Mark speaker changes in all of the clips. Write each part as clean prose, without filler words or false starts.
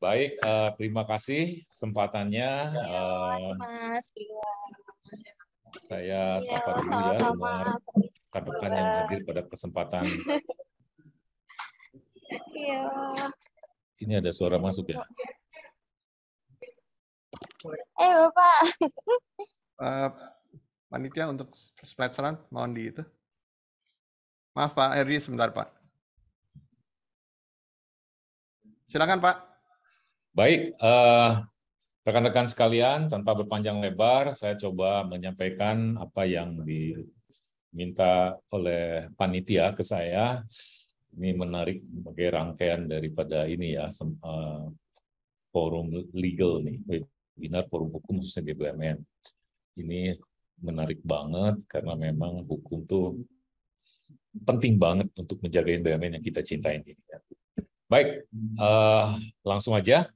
Speaker 1: Baik, terima kasih kesempatannya.
Speaker 2: Mas.
Speaker 1: Saya sapa dulu ya semua rekan-rekan yang hadir pada kesempatan.
Speaker 2: Iya.
Speaker 1: Ini ada suara masuk ya?
Speaker 2: Bapak.
Speaker 3: Panitia untuk slide selanjutnya mohon di itu. Maaf Pak Eri, sebentar Pak. Silakan Pak.
Speaker 1: Baik, rekan-rekan sekalian, tanpa berpanjang lebar, saya coba menyampaikan apa yang diminta oleh panitia ke saya. Ini menarik sebagai rangkaian daripada ini ya, forum legal nih, webinar forum hukum khususnya di BUMN. Ini menarik banget karena memang hukum tuh penting banget untuk menjaga BUMN yang kita cintai ini. Baik, langsung aja.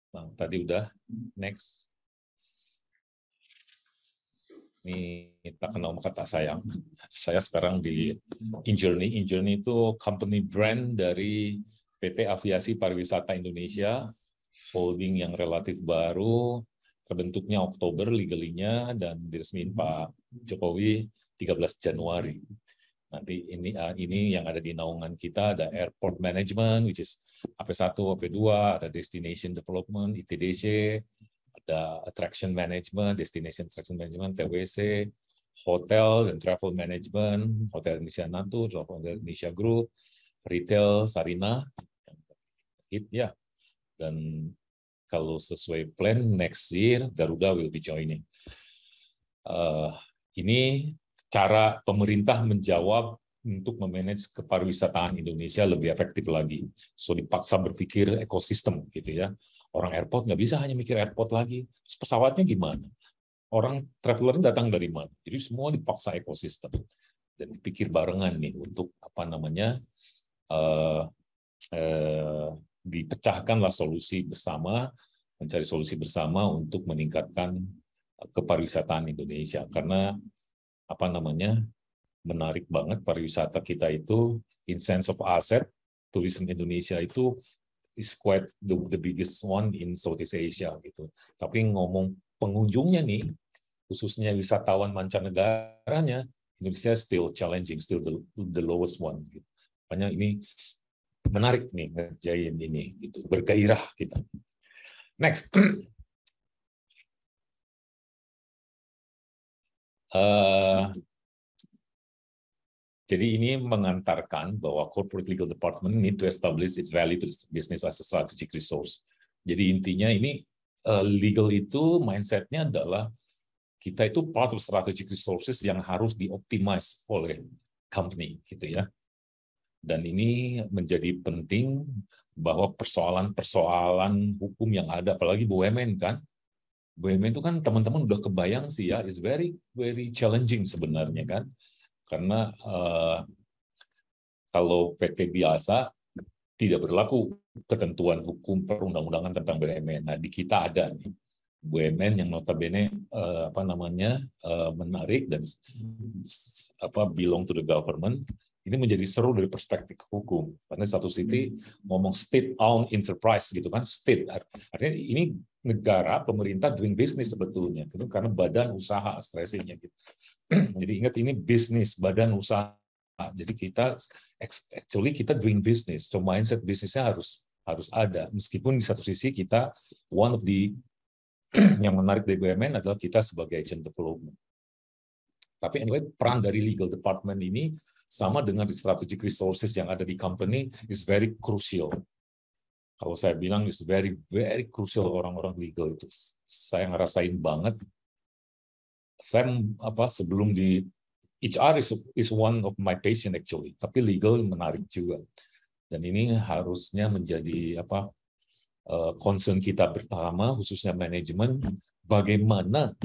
Speaker 1: Nah, tadi udah, next. Ini tak kenal maka tak sayang. Saya sekarang di Injourney. Injourney itu company brand dari PT Aviasi Pariwisata Indonesia, holding yang relatif baru, terbentuknya Oktober legally-nya dan diresmiin Pak Jokowi 13 Januari. Nanti ini yang ada di naungan kita ada Airport Management, which is AP1, AP2, ada Destination Development, ITDC, ada Attraction Management, Destination Attraction Management, TWC, Hotel dan Travel Management, Hotel Indonesia Natur, Hotel Indonesia Group, Retail, Sarina, ya. Dan kalau sesuai plan, next year, Garuda will be joining. Ini cara pemerintah menjawab untuk memanage kepariwisataan Indonesia lebih efektif lagi. So dipaksa berpikir ekosistem gitu ya. Orang airport nggak bisa hanya mikir airport lagi. Terus pesawatnya gimana? Orang traveler datang dari mana? Jadi semua dipaksa ekosistem dan dipikir barengan nih untuk apa namanya dipecahkanlah solusi bersama, mencari solusi bersama untuk meningkatkan kepariwisataan Indonesia karena apa namanya menarik banget pariwisata kita itu in sense of asset, tourism Indonesia itu is quite the biggest one in Southeast Asia gitu. Tapi ngomong pengunjungnya nih, khususnya wisatawan mancanegaranya, Indonesia still challenging, still the lowest one. Gitu. Makanya ini menarik nih ngerjain ini, gitu, bergairah kita. Next. Jadi ini mengantarkan bahwa corporate legal department need to establish its value to the business as a strategic resource. Jadi intinya ini legal itu mindsetnya adalah kita itu part of strategic resources yang harus dioptimize oleh company, gitu ya. Dan ini menjadi penting bahwa persoalan-persoalan hukum yang ada, apalagi BUMN kan, BUMN itu kan teman-teman udah kebayang sih ya, is very challenging sebenarnya kan. Karena kalau PT biasa tidak berlaku ketentuan hukum perundang-undangan tentang BUMN. Nah, di kita ada nih BUMN yang notabene menarik dan belong to the government. Ini menjadi seru dari perspektif hukum. Karena satu sisi ngomong state-owned enterprise gitu kan, state artinya ini negara, pemerintah doing business sebetulnya, gitu, karena badan usaha stressingnya gitu. Jadi ingat ini bisnis, badan usaha. Jadi kita doing business, so mindset bisnisnya harus ada. Meskipun di satu sisi kita one of the yang menarik dari BUMN adalah kita sebagai agent development. Tapi anyway, peran dari legal department ini sama dengan di strategic resources yang ada di company is very crucial. Kalau saya bilang is very crucial orang-orang legal itu. Saya ngerasain banget. Saya sebelum di HR is one of my passion actually, tapi legal menarik juga. Dan ini harusnya menjadi concern kita pertama, khususnya manajemen, bagaimana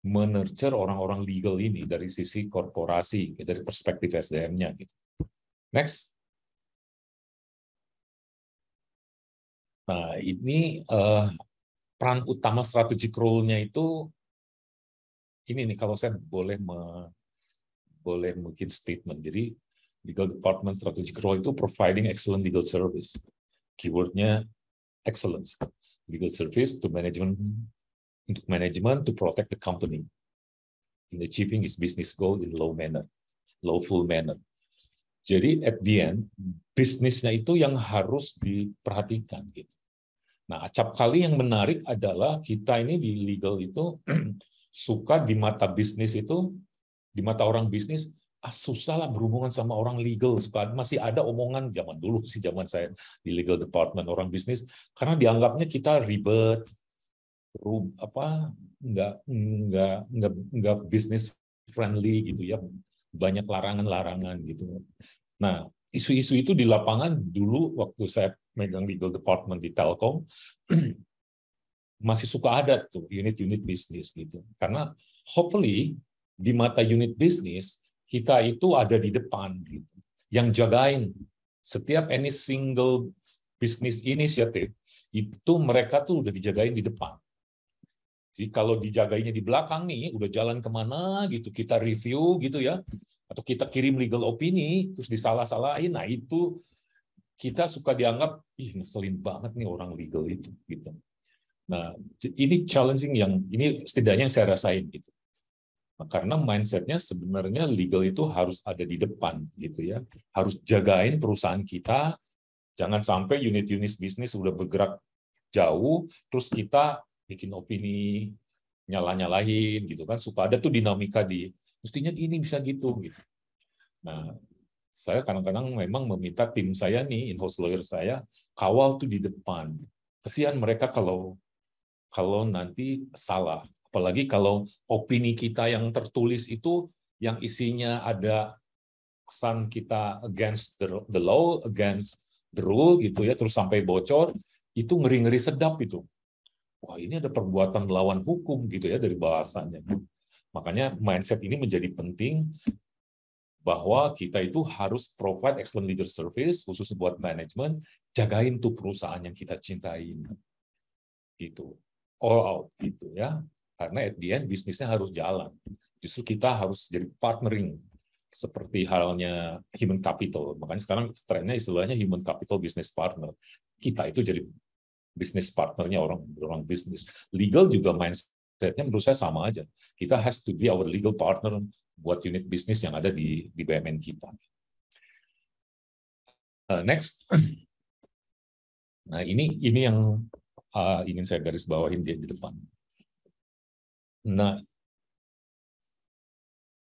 Speaker 1: menurture orang-orang legal ini dari sisi korporasi, dari perspektif SDM-nya. Gitu. Next. Nah, ini peran utama strategic role-nya itu, ini nih kalau saya boleh mungkin statement. Jadi Legal Department strategic role itu providing excellent legal service. Keywordnya excellence. Legal service to management, untuk management to protect the company in achieving its business goal in lawful manner. Jadi at the end, bisnisnya itu yang harus diperhatikan. Gitu. Nah, acap kali yang menarik adalah kita ini di legal itu suka di mata bisnis itu, di mata orang bisnis, susah lah berhubungan sama orang legal. Masih ada omongan zaman dulu sih, zaman saya di legal department orang bisnis, karena dianggapnya kita ribet, nggak business friendly gitu ya, banyak larangan-larangan gitu. Nah, isu-isu itu di lapangan dulu waktu saya megang legal department di Telkom masih suka ada tuh unit-unit bisnis gitu. Karena hopefully di mata unit bisnis kita itu ada di depan gitu. Yang jagain setiap any single business initiative itu mereka tuh udah dijagain di depan. Jadi kalau dijagainya di belakang nih, udah jalan kemana gitu, kita review gitu ya, atau kita kirim legal opini, terus disalah-salahin, nah itu kita suka dianggap, ngeselin banget nih orang legal itu. Gitu. Nah, ini challenging ini setidaknya yang saya rasain gitu. Karena mindsetnya sebenarnya legal itu harus ada di depan gitu ya, harus jagain perusahaan kita, jangan sampai unit-unit bisnis udah bergerak jauh, terus kita bikin opini nyala-nyalahin gitu kan, suka ada tuh dinamika mestinya gini bisa gitu. Nah, saya kadang-kadang memang meminta tim saya nih, in-house lawyer saya, kawal tuh di depan. Kesian mereka kalau nanti salah. Apalagi kalau opini kita yang tertulis itu yang isinya ada kesan kita against the law, against the rule gitu ya, terus sampai bocor, itu ngeri-ngeri sedap itu. Wah, ini ada perbuatan melawan hukum gitu ya dari bahasanya. Makanya mindset ini menjadi penting bahwa kita itu harus provide excellent legal service khusus buat manajemen, jagain tuh perusahaan yang kita cintain. Gitu. All out gitu ya. Karena at the end bisnisnya harus jalan. Justru kita harus jadi partnering seperti halnya human capital. Makanya sekarang trennya istilahnya human capital business partner. Kita itu jadi business partnernya orang bisnis. Legal juga mindsetnya menurut saya sama aja. Kita has to be our legal partner buat unit bisnis yang ada di BUMN kita. Next. Nah, ini yang ingin saya garis bawahin di depan. Nah,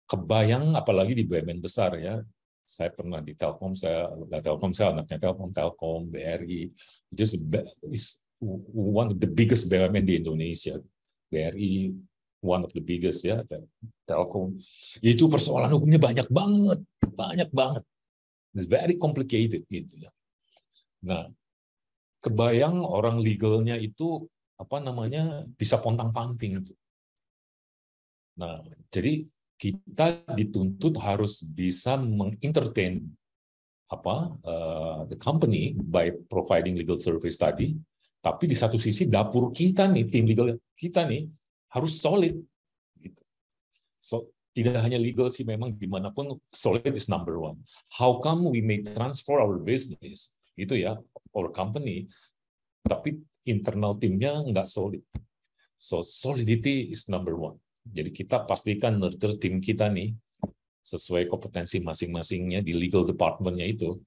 Speaker 1: kebayang apalagi di BUMN besar ya. Saya pernah di Telkom, saya anaknya Telkom, BRI. It is one of the biggest BUMN di Indonesia. BRI one of the biggest ya, Telkom. Itu persoalan hukumnya banyak banget. It's very complicated gitu ya. Nah, kebayang orang legalnya itu bisa pontang-panting itu. Nah, jadi kita dituntut harus bisa mengentertain the company by providing legal service tadi, tapi di satu sisi dapur kita nih, tim legal kita nih harus solid. Gitu. So, tidak hanya legal sih, memang dimanapun solid is number one. How come we may transfer our business, gitu ya, our company, tapi internal timnya nggak solid. So, solidity is number one. Jadi kita pastikan nurture tim kita nih sesuai kompetensi masing-masingnya di legal department-nya itu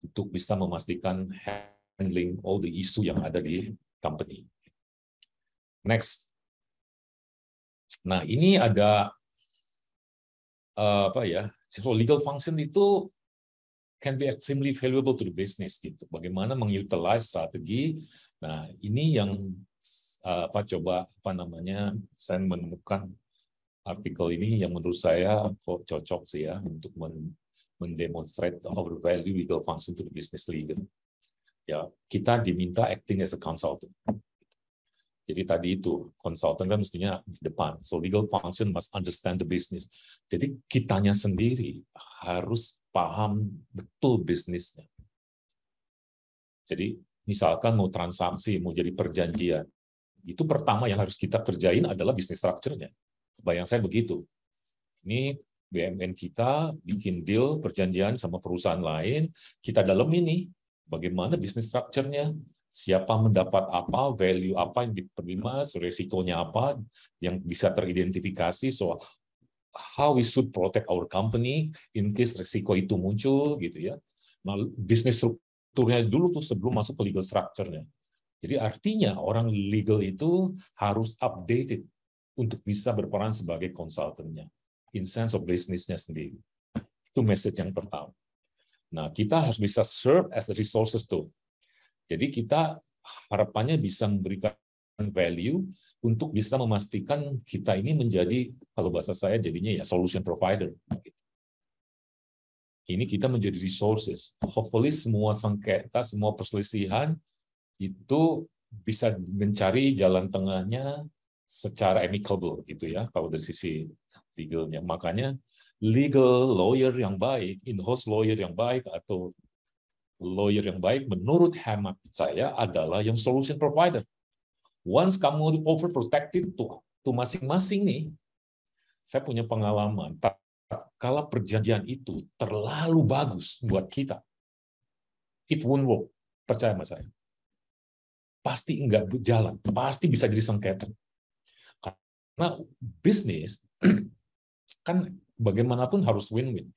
Speaker 1: untuk bisa memastikan handling all the issue yang ada di company. Next. Nah, ini ada so legal function itu can be extremely valuable to the business gitu. Bagaimana mengutilize strategi. Nah, ini yang saya menemukan artikel ini yang menurut saya kok cocok sih ya untuk mendemonstrate our value legal function to the business legal. Ya, kita diminta acting as a consultant. Jadi tadi itu konsultan kan mestinya di depan. So legal function must understand the business. Jadi kitanya sendiri harus paham betul bisnisnya. Jadi misalkan mau transaksi, mau jadi perjanjian, itu pertama yang harus kita kerjain adalah business structure-nya. Bayang saya begitu. Ini BUMN kita bikin deal, perjanjian sama perusahaan lain, kita dalemin nih, bagaimana bisnis structure-nya, siapa mendapat apa, value apa yang diterima, resikonya apa, yang bisa teridentifikasi, so how we should protect our company in case resiko itu muncul, gitu ya. Nah, bisnis strukturnya dulu tuh sebelum masuk ke legal structure-nya. Jadi artinya orang legal itu harus updated untuk bisa berperan sebagai konsultannya, in sense of business-nya sendiri. Itu message yang pertama. Nah, kita harus bisa serve as a resources tuh. Jadi kita harapannya bisa memberikan value untuk bisa memastikan kita ini menjadi, kalau bahasa saya jadinya ya solution provider. Ini kita menjadi resources. Hopefully semua sengketa, semua perselisihan itu bisa mencari jalan tengahnya secara amicable gitu ya, kalau dari sisi legalnya. Makanya legal lawyer yang baik, in-house lawyer yang baik atau lawyer yang baik menurut hemat saya adalah yang solution provider. Once kamu overprotected tuh masing-masing nih, saya punya pengalaman, kalau perjanjian itu terlalu bagus buat kita, it won't work, percaya sama saya. Pasti nggak berjalan, pasti bisa jadi sengketa. Karena bisnis kan bagaimanapun harus win-win.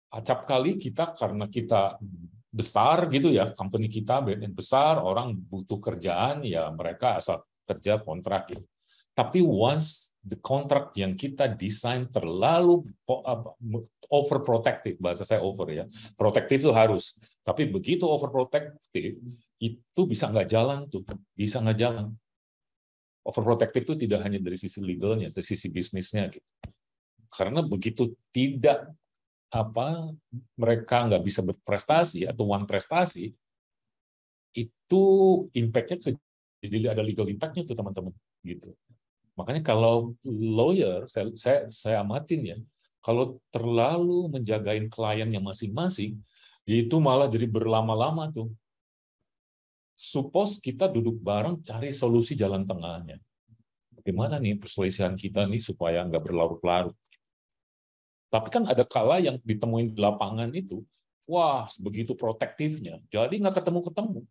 Speaker 1: Acap kali kita karena kita besar gitu ya, company kita BUMN besar, orang butuh kerjaan ya mereka asal kerja kontrak gitu. Tapi once the contract yang kita desain terlalu overprotective, bahasa saya over ya, protective itu harus. Tapi begitu overprotective itu bisa nggak jalan tuh, bisa nggak jalan. Overprotective itu tidak hanya dari sisi legalnya, dari sisi bisnisnya gitu. Karena begitu tidak mereka nggak bisa berprestasi atau one prestasi, itu impact-nya jadi ada legal impact-nya tuh teman-teman gitu. Makanya kalau lawyer, saya amatin ya, kalau terlalu menjagain kliennya masing-masing, itu malah jadi berlama-lama tuh. Suppose kita duduk bareng cari solusi jalan tengahnya. Bagaimana nih perselisihan kita nih supaya nggak berlarut-larut. Tapi kan ada kala yang ditemuin di lapangan itu, wah begitu protektifnya, jadi nggak ketemu-ketemu.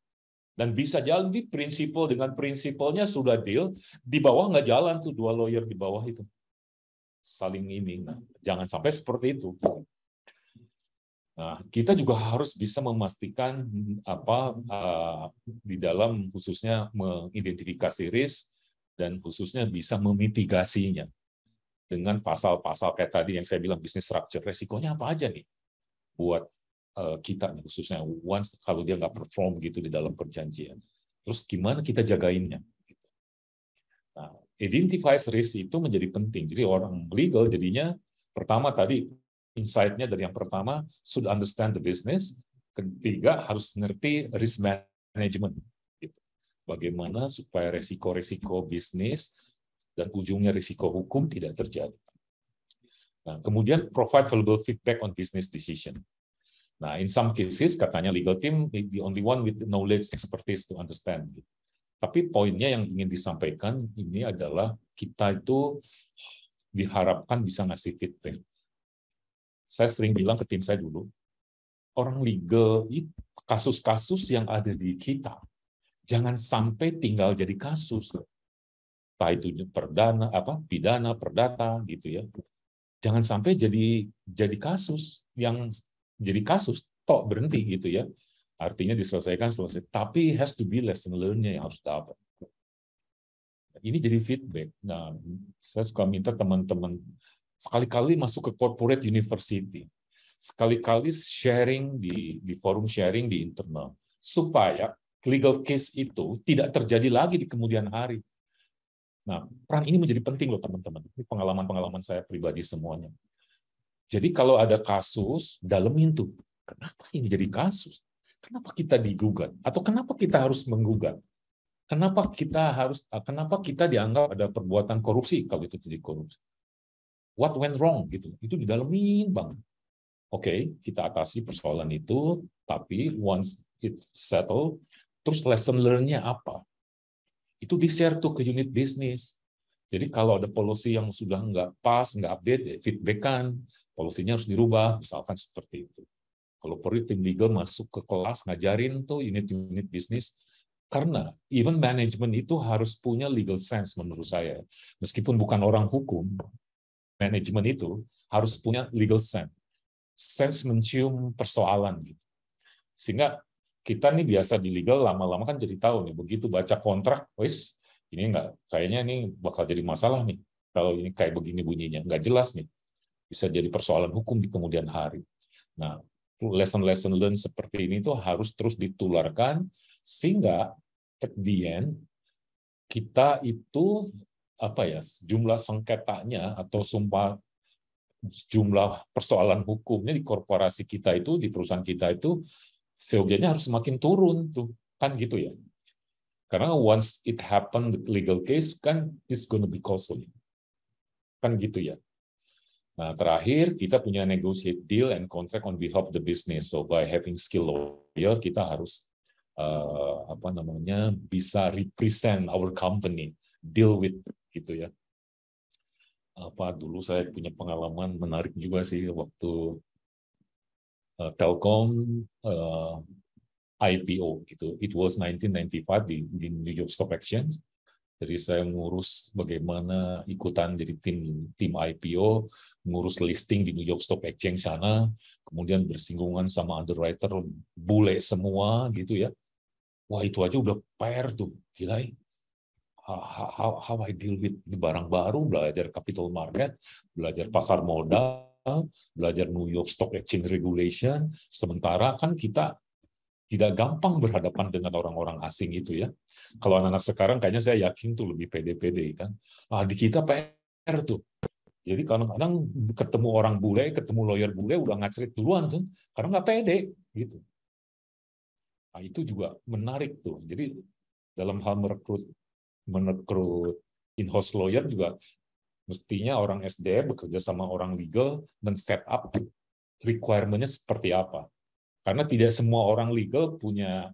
Speaker 1: Dan bisa jalan di prinsipal dengan prinsipalnya sudah deal, di bawah nggak jalan tuh dua lawyer di bawah itu. Saling ini, nah, jangan sampai seperti itu. Nah, kita juga harus bisa memastikan di dalam khususnya mengidentifikasi risk dan khususnya bisa memitigasinya dengan pasal-pasal kayak tadi yang saya bilang business structure, resikonya apa aja nih buat kita khususnya once kalau dia nggak perform gitu di dalam perjanjian. Terus gimana kita jagainnya? Nah, identify risk itu menjadi penting. Jadi orang legal jadinya pertama tadi insight-nya dari yang pertama, should understand the business. Ketiga, harus ngerti risk management. Bagaimana supaya resiko-resiko bisnis dan ujungnya risiko hukum tidak terjadi. Nah, kemudian provide valuable feedback on business decision. Nah, in some cases, katanya legal team, the only one with the knowledge, expertise to understand. Tapi poinnya yang ingin disampaikan ini adalah kita itu diharapkan bisa ngasih feedback. Saya sering bilang ke tim saya dulu, orang legal, kasus-kasus yang ada di kita, jangan sampai tinggal jadi kasus. Entah itu pidana, perdata, gitu ya. Jangan sampai jadi kasus, yang jadi kasus, tok berhenti gitu ya. Artinya diselesaikan, selesai. Tapi has to be lesson learn-nya yang harus dapat. Ini jadi feedback. Nah, saya suka minta teman-teman sekali-kali masuk ke corporate university, sekali-kali sharing di forum sharing di internal, supaya legal case itu tidak terjadi lagi di kemudian hari. Nah, peran ini menjadi penting loh teman-teman. Ini pengalaman-pengalaman saya pribadi semuanya. Jadi kalau ada kasus, dalemin tuh. Kenapa ini jadi kasus? Kenapa kita digugat? Atau kenapa kita harus menggugat? Kenapa kita dianggap ada perbuatan korupsi kalau itu jadi korupsi? What went wrong gitu? Itu didalemin banget. Oke, kita atasi persoalan itu, tapi once it settle, terus lesson learn-nya apa? Itu di-share tuh ke unit bisnis. Jadi kalau ada policy yang sudah nggak pas, nggak update, ya feedback-kan, polisinya harus dirubah, misalkan seperti itu. Kalau perlu tim legal masuk ke kelas, ngajarin tuh unit-unit bisnis, karena even manajemen itu harus punya legal sense menurut saya. Meskipun bukan orang hukum, manajemen itu harus punya legal sense. Sense mencium persoalan. Gitu. Sehingga kita nih biasa di legal lama-lama kan jadi tahu nih, begitu baca kontrak, wis ini kayaknya ini bakal jadi masalah nih. Kalau ini kayak begini bunyinya, nggak jelas nih. Bisa jadi persoalan hukum di kemudian hari. Nah, lesson learned seperti ini tuh harus terus ditularkan, sehingga at the end, kita itu jumlah sengketanya atau jumlah persoalan hukumnya di korporasi kita itu, di perusahaan kita itu, seyogianya harus semakin turun tuh, kan gitu ya. Karena once it happen the legal case kan it's gonna be costly. Kan gitu ya. Nah, terakhir kita punya negotiate deal and contract on behalf of the business. So by having skill lawyer kita harus bisa represent our company, deal with gitu ya. Dulu saya punya pengalaman menarik juga sih waktu Telkom IPO gitu. It was 1995 di New York Stock Exchange. Jadi saya ngurus bagaimana ikutan jadi tim IPO, ngurus listing di New York Stock Exchange sana, kemudian bersinggungan sama underwriter bule semua gitu ya. Wah, itu aja udah PR tuh, gila ya. How I deal with barang baru, belajar capital market, belajar pasar modal, belajar New York Stock Exchange regulation, sementara kan kita tidak gampang berhadapan dengan orang-orang asing itu ya. Kalau anak-anak sekarang kayaknya saya yakin tuh lebih pede-pede kan. Di kita PR tuh. Jadi kadang-kadang ketemu orang bule, ketemu lawyer bule udah ngacrit duluan tuh, karena nggak pede gitu. Nah, itu juga menarik tuh. Jadi dalam hal merekrut in-house lawyer juga mestinya orang SDM bekerja sama orang legal men-set up requirement-nya seperti apa. Karena tidak semua orang legal punya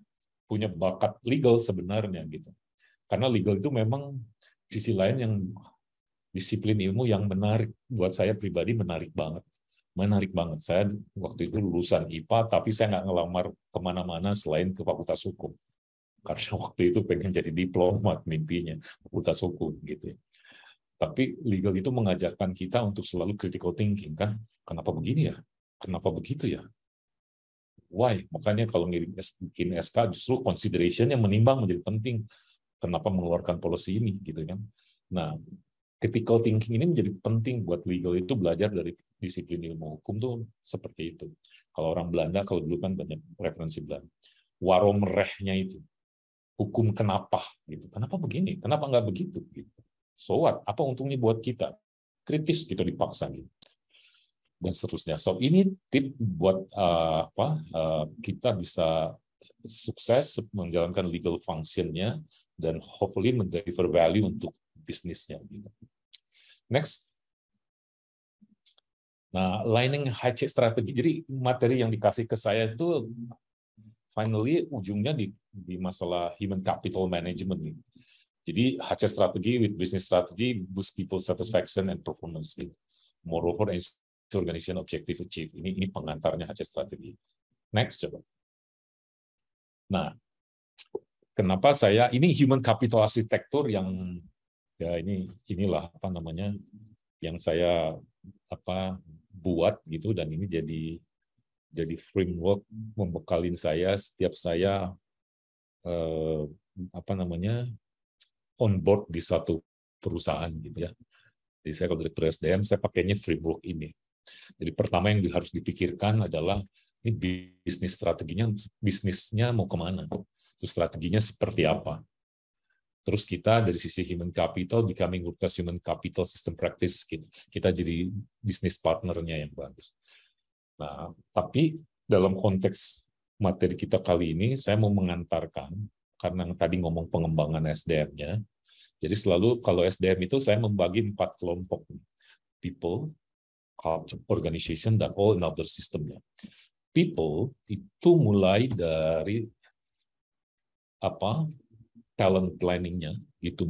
Speaker 1: bakat legal sebenarnya gitu. Karena legal itu memang sisi lain yang disiplin ilmu yang menarik buat saya pribadi, menarik banget. Saya waktu itu lulusan IPA, tapi saya nggak ngelamar kemana-mana selain ke Fakultas Hukum. Karena waktu itu pengen jadi diplomat mimpinya, Fakultas Hukum gitu. Tapi legal itu mengajarkan kita untuk selalu critical thinking kan. Kenapa begini ya? Kenapa begitu ya? Why? Makanya kalau bikin SK justru consideration yang menimbang menjadi penting. Kenapa mengeluarkan policy ini gitu kan? Nah, critical thinking ini menjadi penting buat legal itu belajar dari disiplin ilmu hukum tuh seperti itu. Kalau orang Belanda, kalau dulu kan banyak referensi Belanda. Waromrehnya itu. Hukum kenapa gitu. Kenapa begini? Kenapa nggak begitu gitu. So what? Apa untungnya buat kita? Kritis gitu dipaksa gitu. Dan seterusnya. So ini tip buat kita bisa sukses menjalankan legal function-nya dan hopefully mendeliver value untuk bisnisnya. Gitu. Next. Nah, lining HC strategi. Jadi materi yang dikasih ke saya itu finally ujungnya di masalah human capital management nih. Jadi HC strategi with business strategy boost people satisfaction and performance. Moreover, organization objective achieve. Ini pengantarnya HC strategi. Next coba. Nah, kenapa ini human capital arsitektur yang ya inilah yang saya buat gitu, dan ini jadi framework membekalin saya setiap saya on board di satu perusahaan gitu ya. Jadi saya kalau dari SDM saya pakainya framework ini. Jadi pertama yang harus dipikirkan adalah ini bisnisnya mau kemana, terus strateginya seperti apa. Terus kita dari sisi human capital, becoming world-class human capital system practice, kita jadi bisnis partnernya yang bagus. Nah, tapi dalam konteks materi kita kali ini, saya mau mengantarkan, karena tadi ngomong pengembangan SDM-nya, jadi selalu kalau SDM itu saya membagi 4 kelompok. People, culture, organization, dan all another system-nya. People itu mulai dari talent planning-nya, gitu,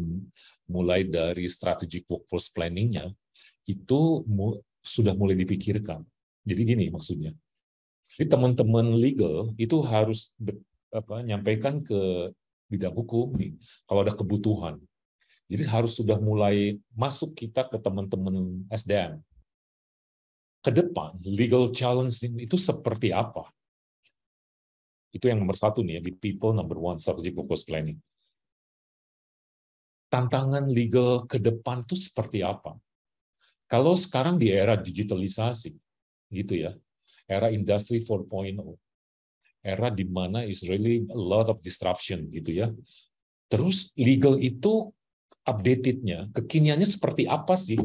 Speaker 1: mulai dari strategic workforce planning-nya itu sudah mulai dipikirkan. Jadi gini maksudnya, jadi teman-teman legal itu harus nyampaikan ke bidang hukum nih, kalau ada kebutuhan. Jadi harus sudah mulai masuk kita ke teman-teman SDM. Ke depan, legal challenge itu seperti apa? Itu yang nomor satu nih, di people number one, strategic workforce planning. Tantangan legal ke depan itu seperti apa? Kalau sekarang di era digitalisasi, gitu ya, era industri 4.0, era di mana is really a lot of disruption, gitu ya. Terus legal itu updated-nya, kekiniannya seperti apa sih?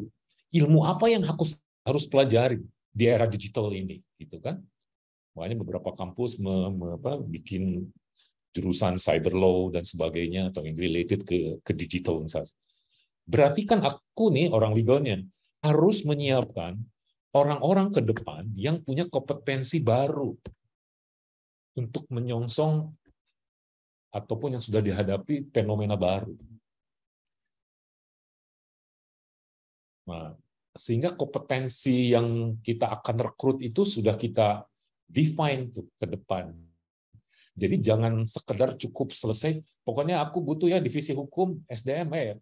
Speaker 1: Ilmu apa yang harus pelajari di era digital ini, gitu kan? Makanya beberapa kampus bikin jurusan cyber law dan sebagainya atau yang related ke digital misalnya. Berarti kan aku nih orang legalnya harus menyiapkan orang-orang ke depan yang punya kompetensi baru untuk menyongsong ataupun yang sudah dihadapi fenomena baru. Nah, sehingga kompetensi yang kita akan rekrut itu sudah kita define tuh ke depan. Jadi jangan sekedar cukup selesai, pokoknya aku butuh ya divisi hukum SDM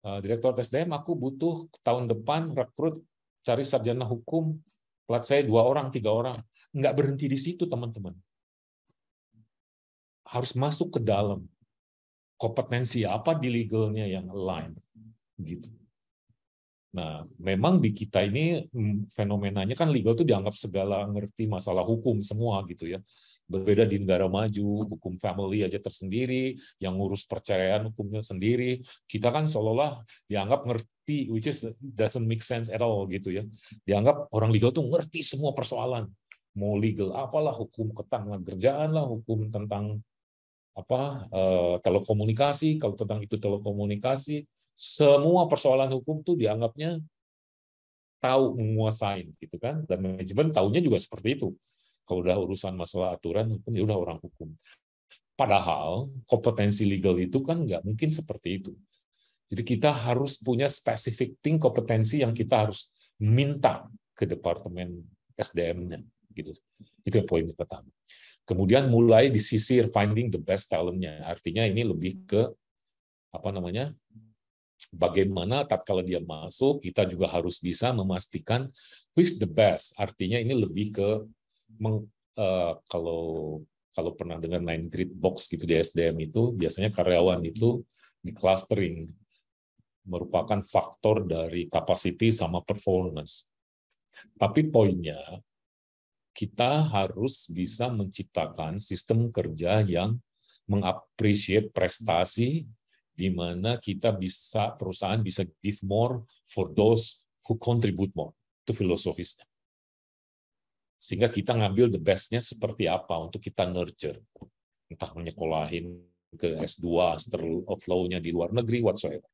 Speaker 1: Direktur SDM aku butuh tahun depan rekrut cari sarjana hukum, plat saya 2 orang, 3 orang. Nggak berhenti di situ, teman-teman. Harus masuk ke dalam. Kompetensi apa di legalnya yang align. Gitu. Nah, memang di kita ini fenomenanya kan legal itu dianggap segala ngerti masalah hukum semua gitu ya. Berbeda di negara maju, hukum family aja tersendiri, yang ngurus perceraian hukumnya sendiri. Kita kan seolah-olah dianggap ngerti, which is doesn't make sense at all gitu ya. Dianggap orang legal tuh ngerti semua persoalan. Mau legal apalah, hukum ketenagakerjaan lah, hukum tentang telekomunikasi, kalau tentang itu telekomunikasi, semua persoalan hukum tuh dianggapnya tahu, menguasain gitu kan, dan manajemen tahunya juga seperti itu. Kalau udah urusan masalah aturan hukum ya udah orang hukum. Padahal kompetensi legal itu kan nggak mungkin seperti itu. Jadi kita harus punya specific thing, kompetensi yang kita harus minta ke departemen SDM-nya gitu. Itu yang poin pertama. Kemudian mulai disisir finding the best talent-nya. Artinya ini lebih ke bagaimana tatkala dia masuk, kita juga harus bisa memastikan who is the best. Artinya ini lebih ke kalau pernah dengar 9 grid box gitu di SDM itu, biasanya karyawan itu di clustering merupakan faktor dari capacity sama performance. Tapi poinnya, kita harus bisa menciptakan sistem kerja yang mengapresiasi prestasi, di mana perusahaan bisa give more for those who contribute more. Itu filosofisnya. Sehingga kita ngambil the best-nya seperti apa untuk kita nurture. Entah menyekolahin ke S2, Master of Law-nya di luar negeri, whatsoever.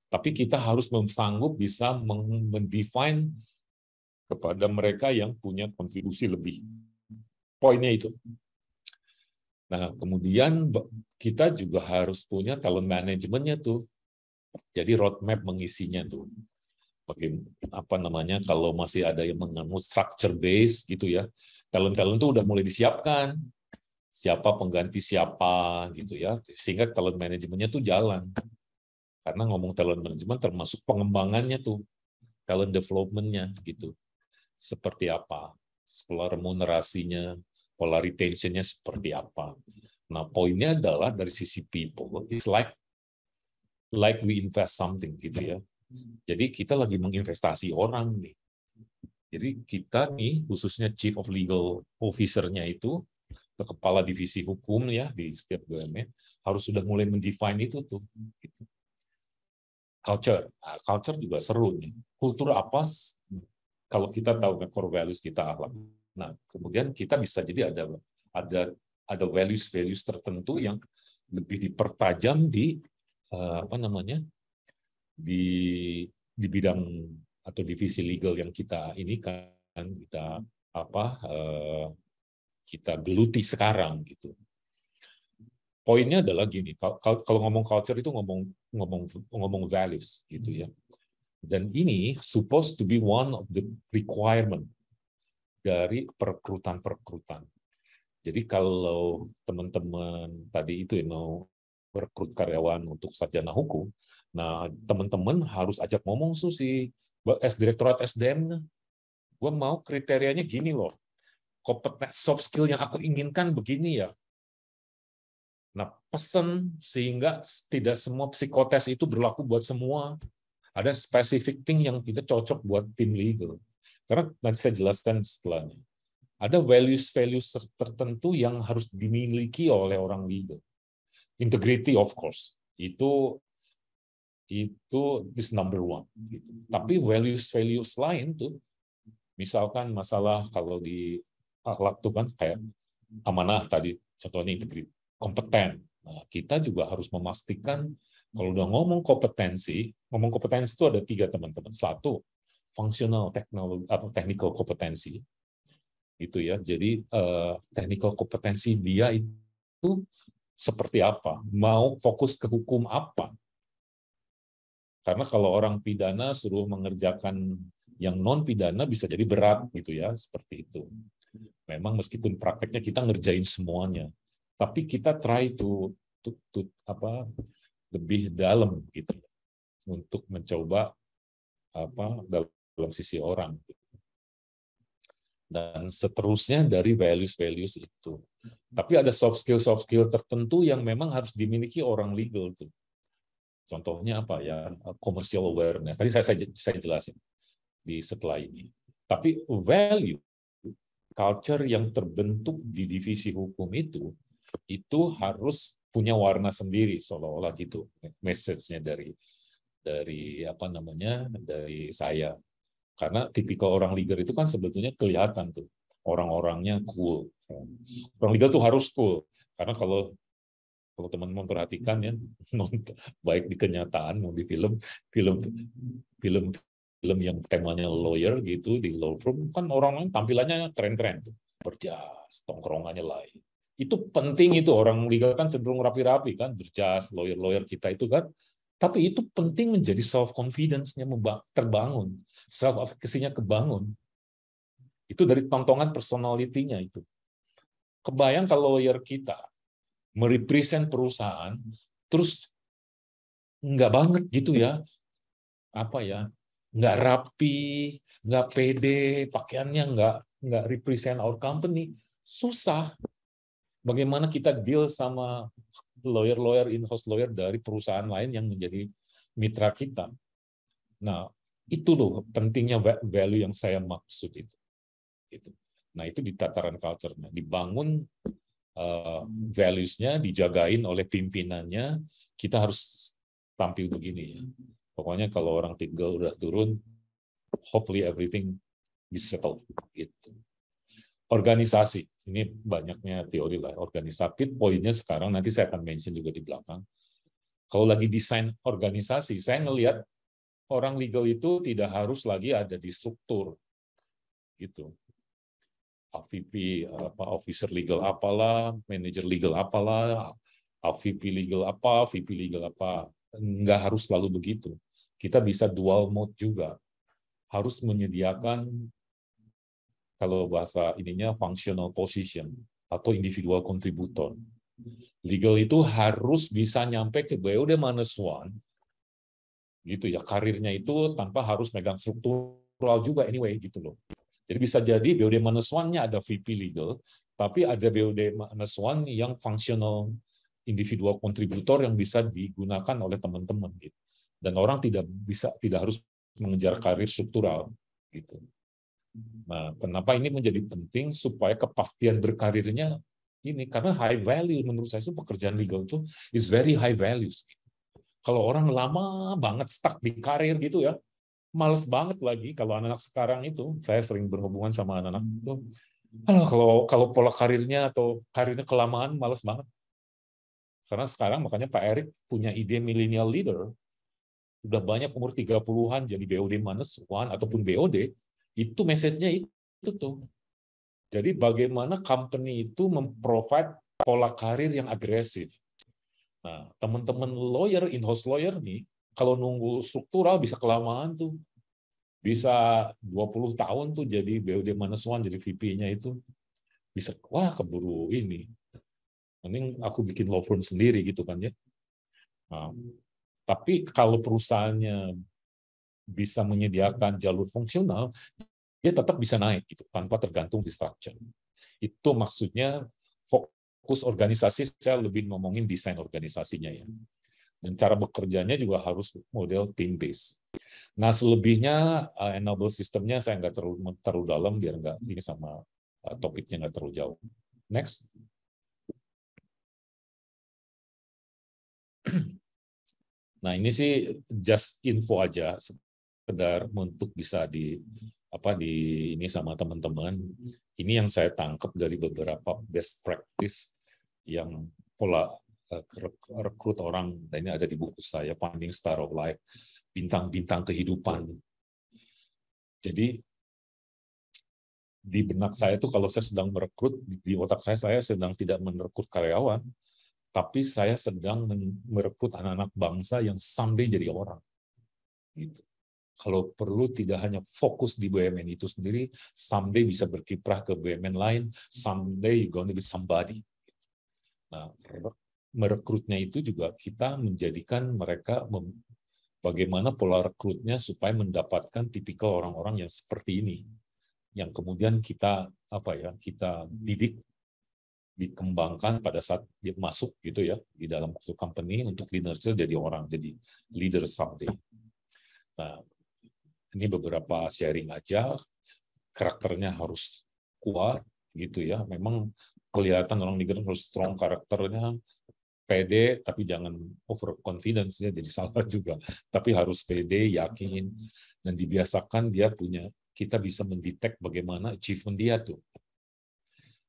Speaker 1: Tapi kita harus sanggup bisa mendefine kepada mereka yang punya kontribusi lebih. Poinnya itu. Nah, kemudian kita juga harus punya talent manajemennya tuh. Jadi roadmap mengisinya tuh. Kalau masih ada yang menganut structure base gitu ya. Talent-talent itu udah mulai disiapkan. Siapa pengganti siapa gitu ya. Sehingga talent manajemennya tuh jalan. Karena ngomong talent management termasuk pengembangannya tuh. Talent development-nya gitu. Seperti apa? Pola remunerasinya, pola retention-nya seperti apa. Nah, poinnya adalah dari sisi people, it's like we invest something gitu ya. Jadi kita lagi menginvestasi orang nih. Jadi kita nih, khususnya Chief of Legal Officer-nya itu, kepala divisi hukum ya di setiap BUMN, harus sudah mulai mendefine itu tuh. Gitu. Culture. Nah, culture juga seru nih. Kultur apa? Kalau kita tahu kan core values kita akhlak. Nah, kemudian kita bisa jadi ada values tertentu yang lebih dipertajam di di bidang atau divisi legal yang kita ini kan kita geluti sekarang gitu. poinnya adalah gini, kalau ngomong culture itu ngomong values gitu ya. Dan ini supposed to be one of the requirement dari perekrutan. Jadi kalau teman-teman tadi itu mau merekrut karyawan untuk sarjana hukum, nah teman-teman harus ajak ngomong si Direktorat SDM-nya. Gue mau kriterianya gini loh, kompetens soft skill yang aku inginkan begini ya. Nah, pesan sehingga tidak semua psikotes itu berlaku buat semua. Ada specific thing yang tidak cocok buat tim legal. Karena nanti saya jelaskan setelahnya. Ada values tertentu yang harus dimiliki oleh orang legal. Integrity, of course, itu is number one. Tapi values lain tuh, misalkan masalah kalau di akhlak tuh kan kayak amanah tadi, contohnya integrity, kompeten. Nah, kita juga harus memastikan kalau udah ngomong kompetensi itu ada 3 teman-teman. 1, functional technical kompetensi. Itu ya. Jadi technical kompetensi dia itu seperti apa? Mau fokus ke hukum apa? Karena kalau orang pidana suruh mengerjakan yang non pidana bisa jadi berat gitu ya, seperti itu. Memang meskipun prakteknya kita ngerjain semuanya, tapi kita try to lebih dalam gitu untuk mencoba dalam sisi orang. Dan seterusnya dari values itu. Tapi ada soft skill tertentu yang memang harus dimiliki orang legal tuh. Contohnya apa ya? Commercial awareness. Tadi saya jelasin di setelah ini. Tapi value culture yang terbentuk di divisi hukum itu harus punya warna sendiri seolah-olah gitu. Message-nya dari dari saya. Karena tipikal orang legal itu kan sebetulnya kelihatan tuh orang-orangnya cool. Orang legal tuh harus cool. Karena kalau teman-teman perhatikan ya, baik di kenyataan mau di film yang temanya lawyer gitu di law firm kan orang-orang tampilannya keren-keren tuh, berjas, tongkrongannya lain. Itu penting itu, orang legal kan cenderung rapi-rapi kan, berjas, lawyer kita itu kan. Tapi itu penting menjadi self confidence-nya terbangun, self efficacy-nya kebangun. Itu dari tontonan personality-nya itu. Kebayang kalau lawyer kita merepresent perusahaan terus nggak banget gitu ya, nggak rapi, nggak pede, pakaiannya nggak represent our company, susah. Bagaimana kita deal sama lawyer in-house lawyer dari perusahaan lain yang menjadi mitra kita. Nah, itu loh pentingnya value yang saya maksud itu. Nah, itu di tataran culture-nya. Dibangun values-nya, dijagain oleh pimpinannya, kita harus tampil begini ya. Pokoknya kalau orang tinggal udah turun, hopefully everything is settled. Gitu. Organisasi, ini banyaknya teori lah. Organisasi, poinnya sekarang, nanti saya akan mention juga di belakang. Kalau lagi desain organisasi, saya ngelihat orang legal itu tidak harus lagi ada di struktur. Gitu. VP, officer legal apalah, manager legal apalah, VP legal apa, VP legal apa. Nggak harus selalu begitu. Kita bisa dual mode juga. Harus menyediakan, kalau bahasa ininya functional position atau individual contributor. Legal itu harus bisa nyampe ke BUD-1 gitu ya, karirnya itu tanpa harus megang struktural juga anyway gitu loh. Jadi bisa jadi BUD-1-nya ada VP legal, tapi ada BUD-1 yang functional individual contributor yang bisa digunakan oleh teman-teman gitu. Dan orang tidak harus mengejar karir struktural gitu. Nah, kenapa ini menjadi penting supaya kepastian berkarirnya ini, karena high value menurut saya itu pekerjaan legal itu is very high values. Kalau orang lama banget stuck di karir gitu ya, males banget lagi. Kalau anak-anak sekarang itu, saya sering berhubungan sama anak-anak itu, kalau pola karirnya atau karirnya kelamaan, males banget. Karena sekarang makanya Pak Erik punya ide millennial leader, udah banyak umur 30-an jadi BOD-1 ataupun BOD, itu message-nya itu tuh. Jadi bagaimana company itu memprovide pola karir yang agresif. Nah, teman-teman lawyer, in-house lawyer nih, kalau nunggu struktural bisa kelamaan tuh. Bisa 20 tahun tuh jadi BOD -1, jadi VP-nya itu. Bisa, wah keburu ini. Mending aku bikin law firm sendiri gitu kan ya. Nah, tapi kalau perusahaannya bisa menyediakan jalur fungsional, dia tetap bisa naik gitu, tanpa tergantung di structure. Itu maksudnya fokus organisasi, saya lebih ngomongin desain organisasinya ya. Dan cara bekerjanya juga harus model team based. Nah, selebihnya enable sistemnya saya nggak terlalu dalam biar nggak ini sama topiknya nggak terlalu jauh. Next. Nah, ini sih just info aja, sekedar untuk bisa di ini sama teman-teman. Ini yang saya tangkap dari beberapa best practice yang pola rekrut orang, dan ini ada di buku saya, Finding Star of Life, bintang-bintang kehidupan. Jadi di benak saya tuh kalau saya sedang merekrut, di otak saya sedang tidak merekrut karyawan, tapi saya sedang merekrut anak-anak bangsa yang someday jadi orang. Gitu. Kalau perlu tidak hanya fokus di BUMN itu sendiri, someday bisa berkiprah ke BUMN lain, someday you're gonna be somebody. Nah, merekrutnya itu juga kita menjadikan mereka bagaimana pola rekrutnya supaya mendapatkan tipikal orang-orang yang seperti ini, yang kemudian kita kita didik, dikembangkan pada saat dia masuk gitu ya di dalam suatu company untuk leadership, jadi orang, jadi leader someday. Nah, ini beberapa sharing aja, karakternya harus kuat gitu ya. Memang kelihatan orang leader harus strong karakternya, pede tapi jangan overconfidence ya, jadi salah juga. Tapi harus pede, yakin, dan dibiasakan dia kita bisa mendetek bagaimana achievement dia tuh.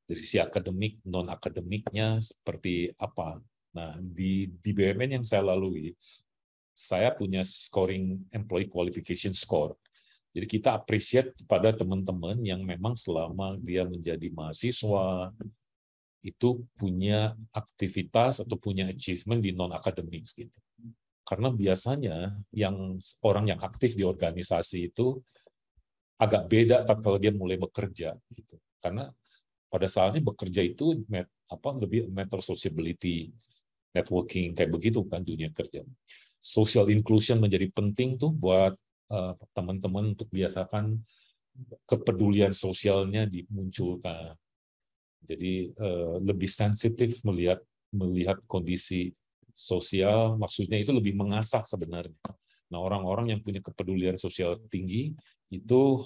Speaker 1: Dari sisi akademik, non-akademiknya seperti apa. Nah, di BUMN yang saya lalui, saya punya scoring employee qualification score. Jadi kita appreciate pada teman-teman yang memang selama dia menjadi mahasiswa, itu punya aktivitas atau punya achievement di non-akademik gitu. Karena biasanya orang yang aktif di organisasi itu agak beda kalau dia mulai bekerja gitu. Karena pada saatnya bekerja itu lebih matter sociability, networking, kayak begitu kan dunia kerja. Social inclusion menjadi penting tuh buat teman-teman untuk biasakan kepedulian sosialnya dimunculkan. Jadi lebih sensitif melihat kondisi sosial, maksudnya itu lebih mengasah sebenarnya. Nah, orang-orang yang punya kepedulian sosial tinggi itu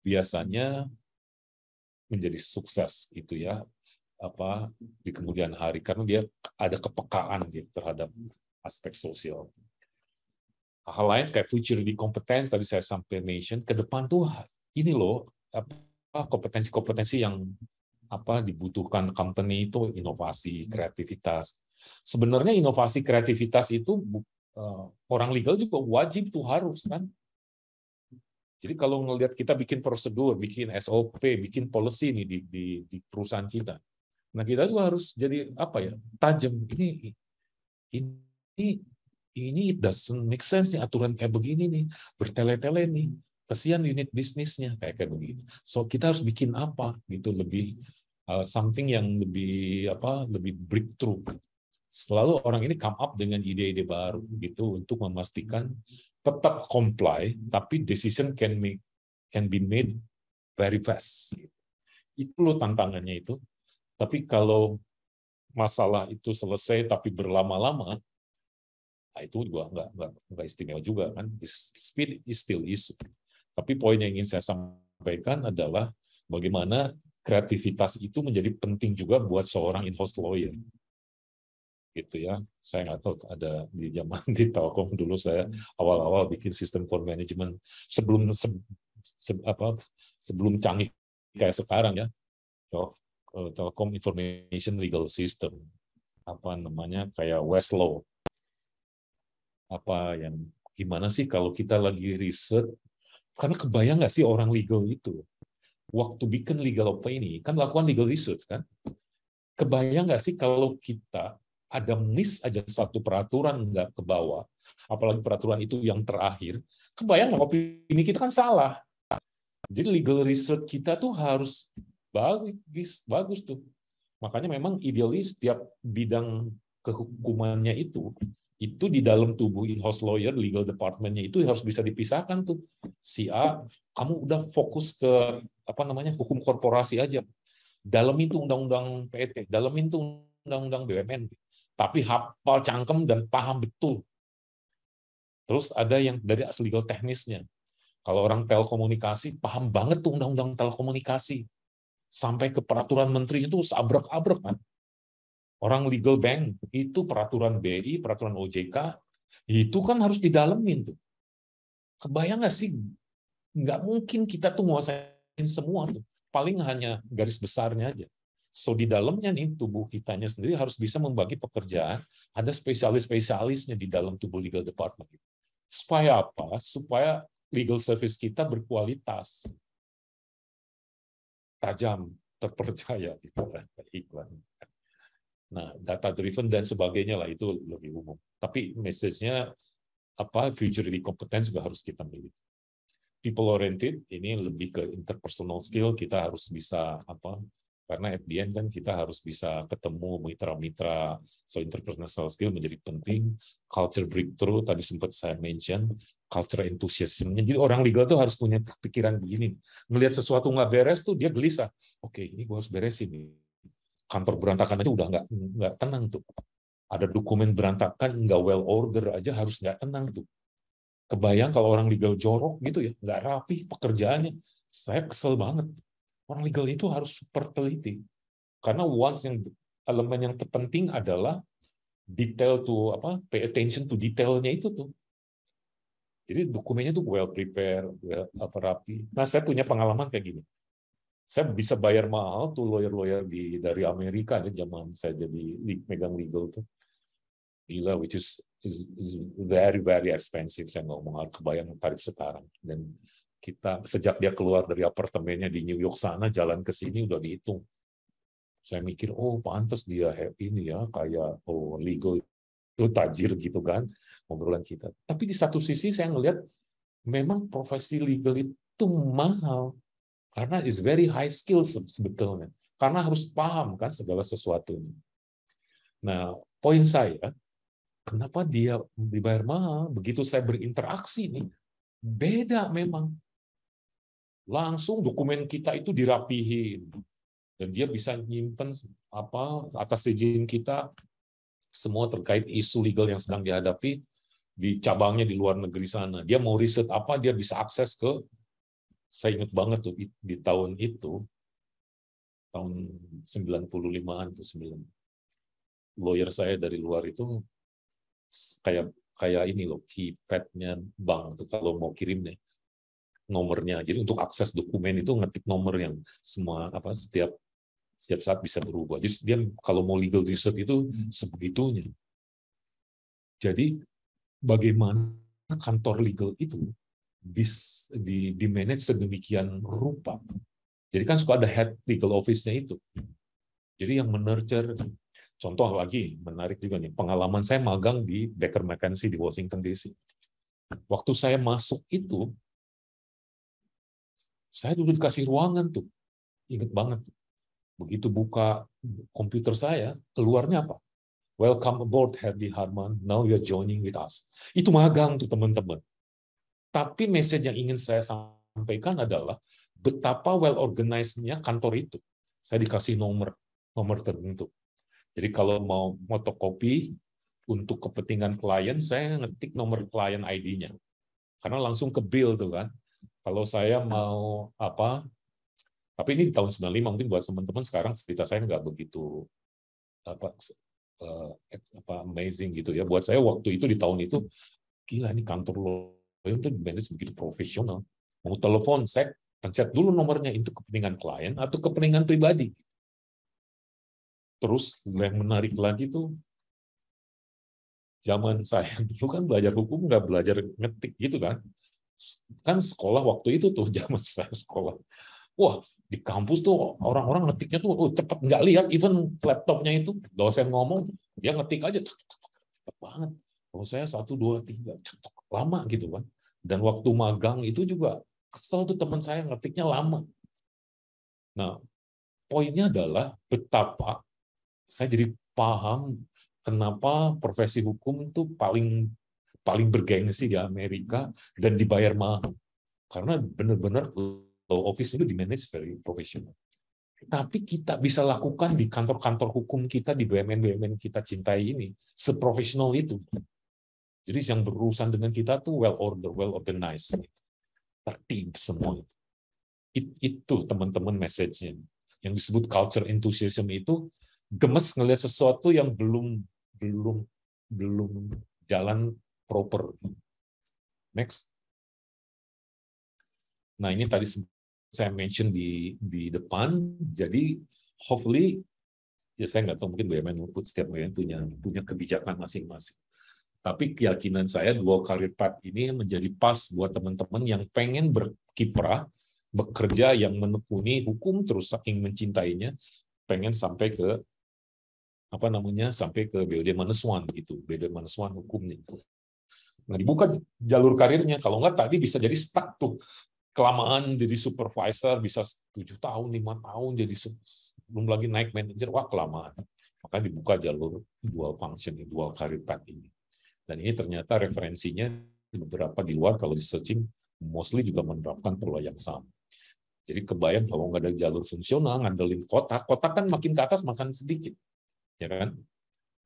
Speaker 1: biasanya menjadi sukses gitu ya di kemudian hari, karena dia ada kepekaan gitu terhadap aspek sosial. Hal lain kayak future di kompetensi tadi saya sampai mention, ke depan tuh ini loh kompetensi-kompetensi yang dibutuhkan company itu inovasi, kreativitas. Sebenarnya inovasi kreativitas itu orang legal juga wajib tuh, harus kan. Jadi kalau ngelihat kita bikin prosedur, bikin SOP, bikin policy nih di perusahaan kita, nah kita juga harus jadi tajam. Ini it doesn't make sense nih, aturan kayak begini nih, bertele-tele nih, kesian unit bisnisnya kayak begitu. So kita harus bikin apa gitu, lebih something yang lebih breakthrough. Selalu orang ini come up dengan ide-ide baru gitu untuk memastikan tetap comply, tapi decision can be made very fast. Itu loh tantangannya itu. Tapi kalau masalah itu selesai tapi berlama-lama, nah itu juga nggak istimewa juga kan. Speed is still issue. Tapi poin yang ingin saya sampaikan adalah bagaimana kreativitas itu menjadi penting juga buat seorang in-house lawyer. Gitu ya, saya nggak tahu ada di zaman di Telkom dulu, saya awal-awal bikin sistem core management sebelum canggih kayak sekarang ya, Telkom Information Legal System, kayak Westlaw, gimana sih kalau kita lagi riset, karena kebayang nggak sih orang legal itu waktu bikin legal opinion kan lakukan legal research kan, kebayang nggak sih kalau kita ada miss aja satu peraturan nggak ke bawah, apalagi peraturan itu yang terakhir, kebayang nggak opini kita kan salah. Jadi legal research kita tuh harus bagus tuh. Makanya memang idealis setiap bidang kehukumannya itu di dalam tubuh in-house lawyer, legal department-nya itu harus bisa dipisahkan tuh. Si A, kamu udah fokus ke hukum korporasi aja. Dalam itu undang-undang PET, dalam itu undang-undang BUMN. Tapi hafal cangkem dan paham betul. Terus ada yang dari legal teknisnya. Kalau orang telekomunikasi, paham banget tuh undang-undang telekomunikasi. Sampai ke peraturan menteri itu seabrek-abrek kan. Orang legal bank, itu peraturan BI, peraturan OJK, itu kan harus didalemin tuh. Kebayang nggak sih? Nggak mungkin kita tuh nguasain semua tuh. Paling hanya garis besarnya aja. So di dalamnya nih, tubuh kitanya sendiri harus bisa membagi pekerjaan, ada spesialis-spesialisnya di dalam tubuh legal department. Supaya apa? Supaya legal service kita berkualitas, tajam, terpercaya, iklan. Nah, data driven dan sebagainya lah itu lebih umum. Tapi message-nya future competence juga harus kita miliki. People oriented ini lebih ke interpersonal skill, kita harus bisa karena at the end kan kita harus bisa ketemu mitra-mitra, so interpersonal skill menjadi penting. Culture breakthrough tadi sempat saya mention, culture enthusiasm. Jadi orang legal tuh harus punya pikiran begini, ngelihat sesuatu nggak beres tuh dia gelisah. Oke, ini gua harus beresin nih. Kantor berantakan aja udah nggak tenang tuh. Ada dokumen berantakan, nggak well order aja harus nggak tenang tuh. Kebayang kalau orang legal jorok gitu ya, nggak rapi pekerjaannya. Saya kesel banget. Orang legal itu harus super teliti. Karena elemen yang terpenting adalah detail tuh pay attention to detailnya itu tuh. Jadi dokumennya tuh well prepare, rapi. Nah, saya punya pengalaman kayak gini. Saya bisa bayar mahal tuh lawyer-lawyer dari Amerika nih zaman saya jadi megang legal tuh. Gila, which is very very expensive. Saya nggak mau kebayang tarif sekarang. Dan kita sejak dia keluar dari apartemennya di New York sana, jalan ke sini udah dihitung. Saya mikir, oh pantas dia ini ya kayak legal itu tajir gitu kan obrolan kita. Tapi di satu sisi saya ngelihat memang profesi legal itu mahal karena is very high skill sebetulnya. Karena harus paham kan segala sesuatunya. Nah, poin saya, kenapa dia dibayar mahal? Begitu saya berinteraksi nih, beda memang. Langsung dokumen kita itu dirapihin. Dan dia bisa nyimpen atas izin kita semua terkait isu legal yang sedang dihadapi di cabangnya di luar negeri sana. Dia mau riset apa, dia bisa akses ke, saya ingat banget tuh di tahun itu, tahun 95-an tuh, lawyer saya dari luar itu kayak ini loh, keypad-nya bank tuh kalau mau kirim nih nomornya. Jadi untuk akses dokumen itu ngetik nomor yang semua setiap saat bisa berubah. Jadi dia kalau mau legal research itu sebegitunya. Jadi bagaimana kantor legal itu di manage sedemikian rupa. Jadi kan suka ada head legal office-nya itu. Jadi yang menurture, contoh lagi menarik juga nih, pengalaman saya magang di Baker McKenzie di Washington DC. Waktu saya masuk itu, saya dulu dikasih ruangan tuh, inget banget. Begitu buka komputer saya, keluarnya apa? Welcome aboard, Herdy Harman. Now you're joining with us. Itu magang tuh teman-teman. Tapi message yang ingin saya sampaikan adalah betapa well organized-nya kantor itu. Saya dikasih nomor tertentu. Jadi kalau mau fotokopi untuk kepentingan klien, saya ngetik nomor klien ID-nya. Karena langsung ke bill tuh kan. Kalau saya mau tapi ini di tahun 95, mungkin buat teman-teman sekarang cerita saya nggak begitu amazing gitu ya. Buat saya waktu itu di tahun itu, gila ini kantor lawyer itu manage begitu profesional. Mau telepon, saya pencet dulu nomornya itu kepentingan klien atau kepentingan pribadi. Terus yang menarik lagi tuh, zaman saya dulu kan belajar hukum nggak belajar ngetik gitu kan. Kan sekolah waktu itu tuh zaman saya sekolah Wah, di kampus tuh orang-orang ngetiknya tuh cepet, nggak lihat even laptopnya itu. Dosen ngomong, dia ngetik aja cepet banget. Kalau saya 1, 2, 3 lama gitu kan. Dan waktu magang itu juga kesel tuh teman saya ngetiknya lama. Nah, poinnya adalah betapa saya jadi paham kenapa profesi hukum itu paling bergengsi di Amerika dan dibayar mahal. Karena benar-benar law office itu di manage very professional. Tapi kita bisa lakukan di kantor-kantor hukum kita, di BUMN-BUMN kita cintai ini, seprofesional itu. Jadi yang berurusan dengan kita tuh well order, well organized, tertib semua. Itu teman-teman message-nya. Yang disebut culture enthusiasm itu gemes ngelihat sesuatu yang belum jalan proper. Next. Nah, ini tadi saya mention di depan. Jadi hopefully, ya saya nggak tahu, mungkin BUMN, setiap BUMN punya kebijakan masing-masing. Tapi keyakinan saya dual career path ini menjadi pas buat teman-teman yang pengen berkiprah, bekerja, yang menekuni hukum terus saking mencintainya, pengen sampai ke sampai ke BUD-1 gitu, BUD-1 hukumnya. Nah, dibuka jalur karirnya. Kalau nggak tadi bisa jadi stuck tuh. Kelamaan jadi supervisor, bisa 7 tahun, 5 tahun, jadi belum lagi naik manajer, wah kelamaan. Maka dibuka jalur dual function, dual career path ini. Dan ini ternyata referensinya beberapa di luar, kalau di searching, mostly juga menerapkan pola yang sama. Jadi kebayang kalau nggak ada jalur fungsional, ngandelin kotak kan makin ke atas makan sedikit. Ya kan?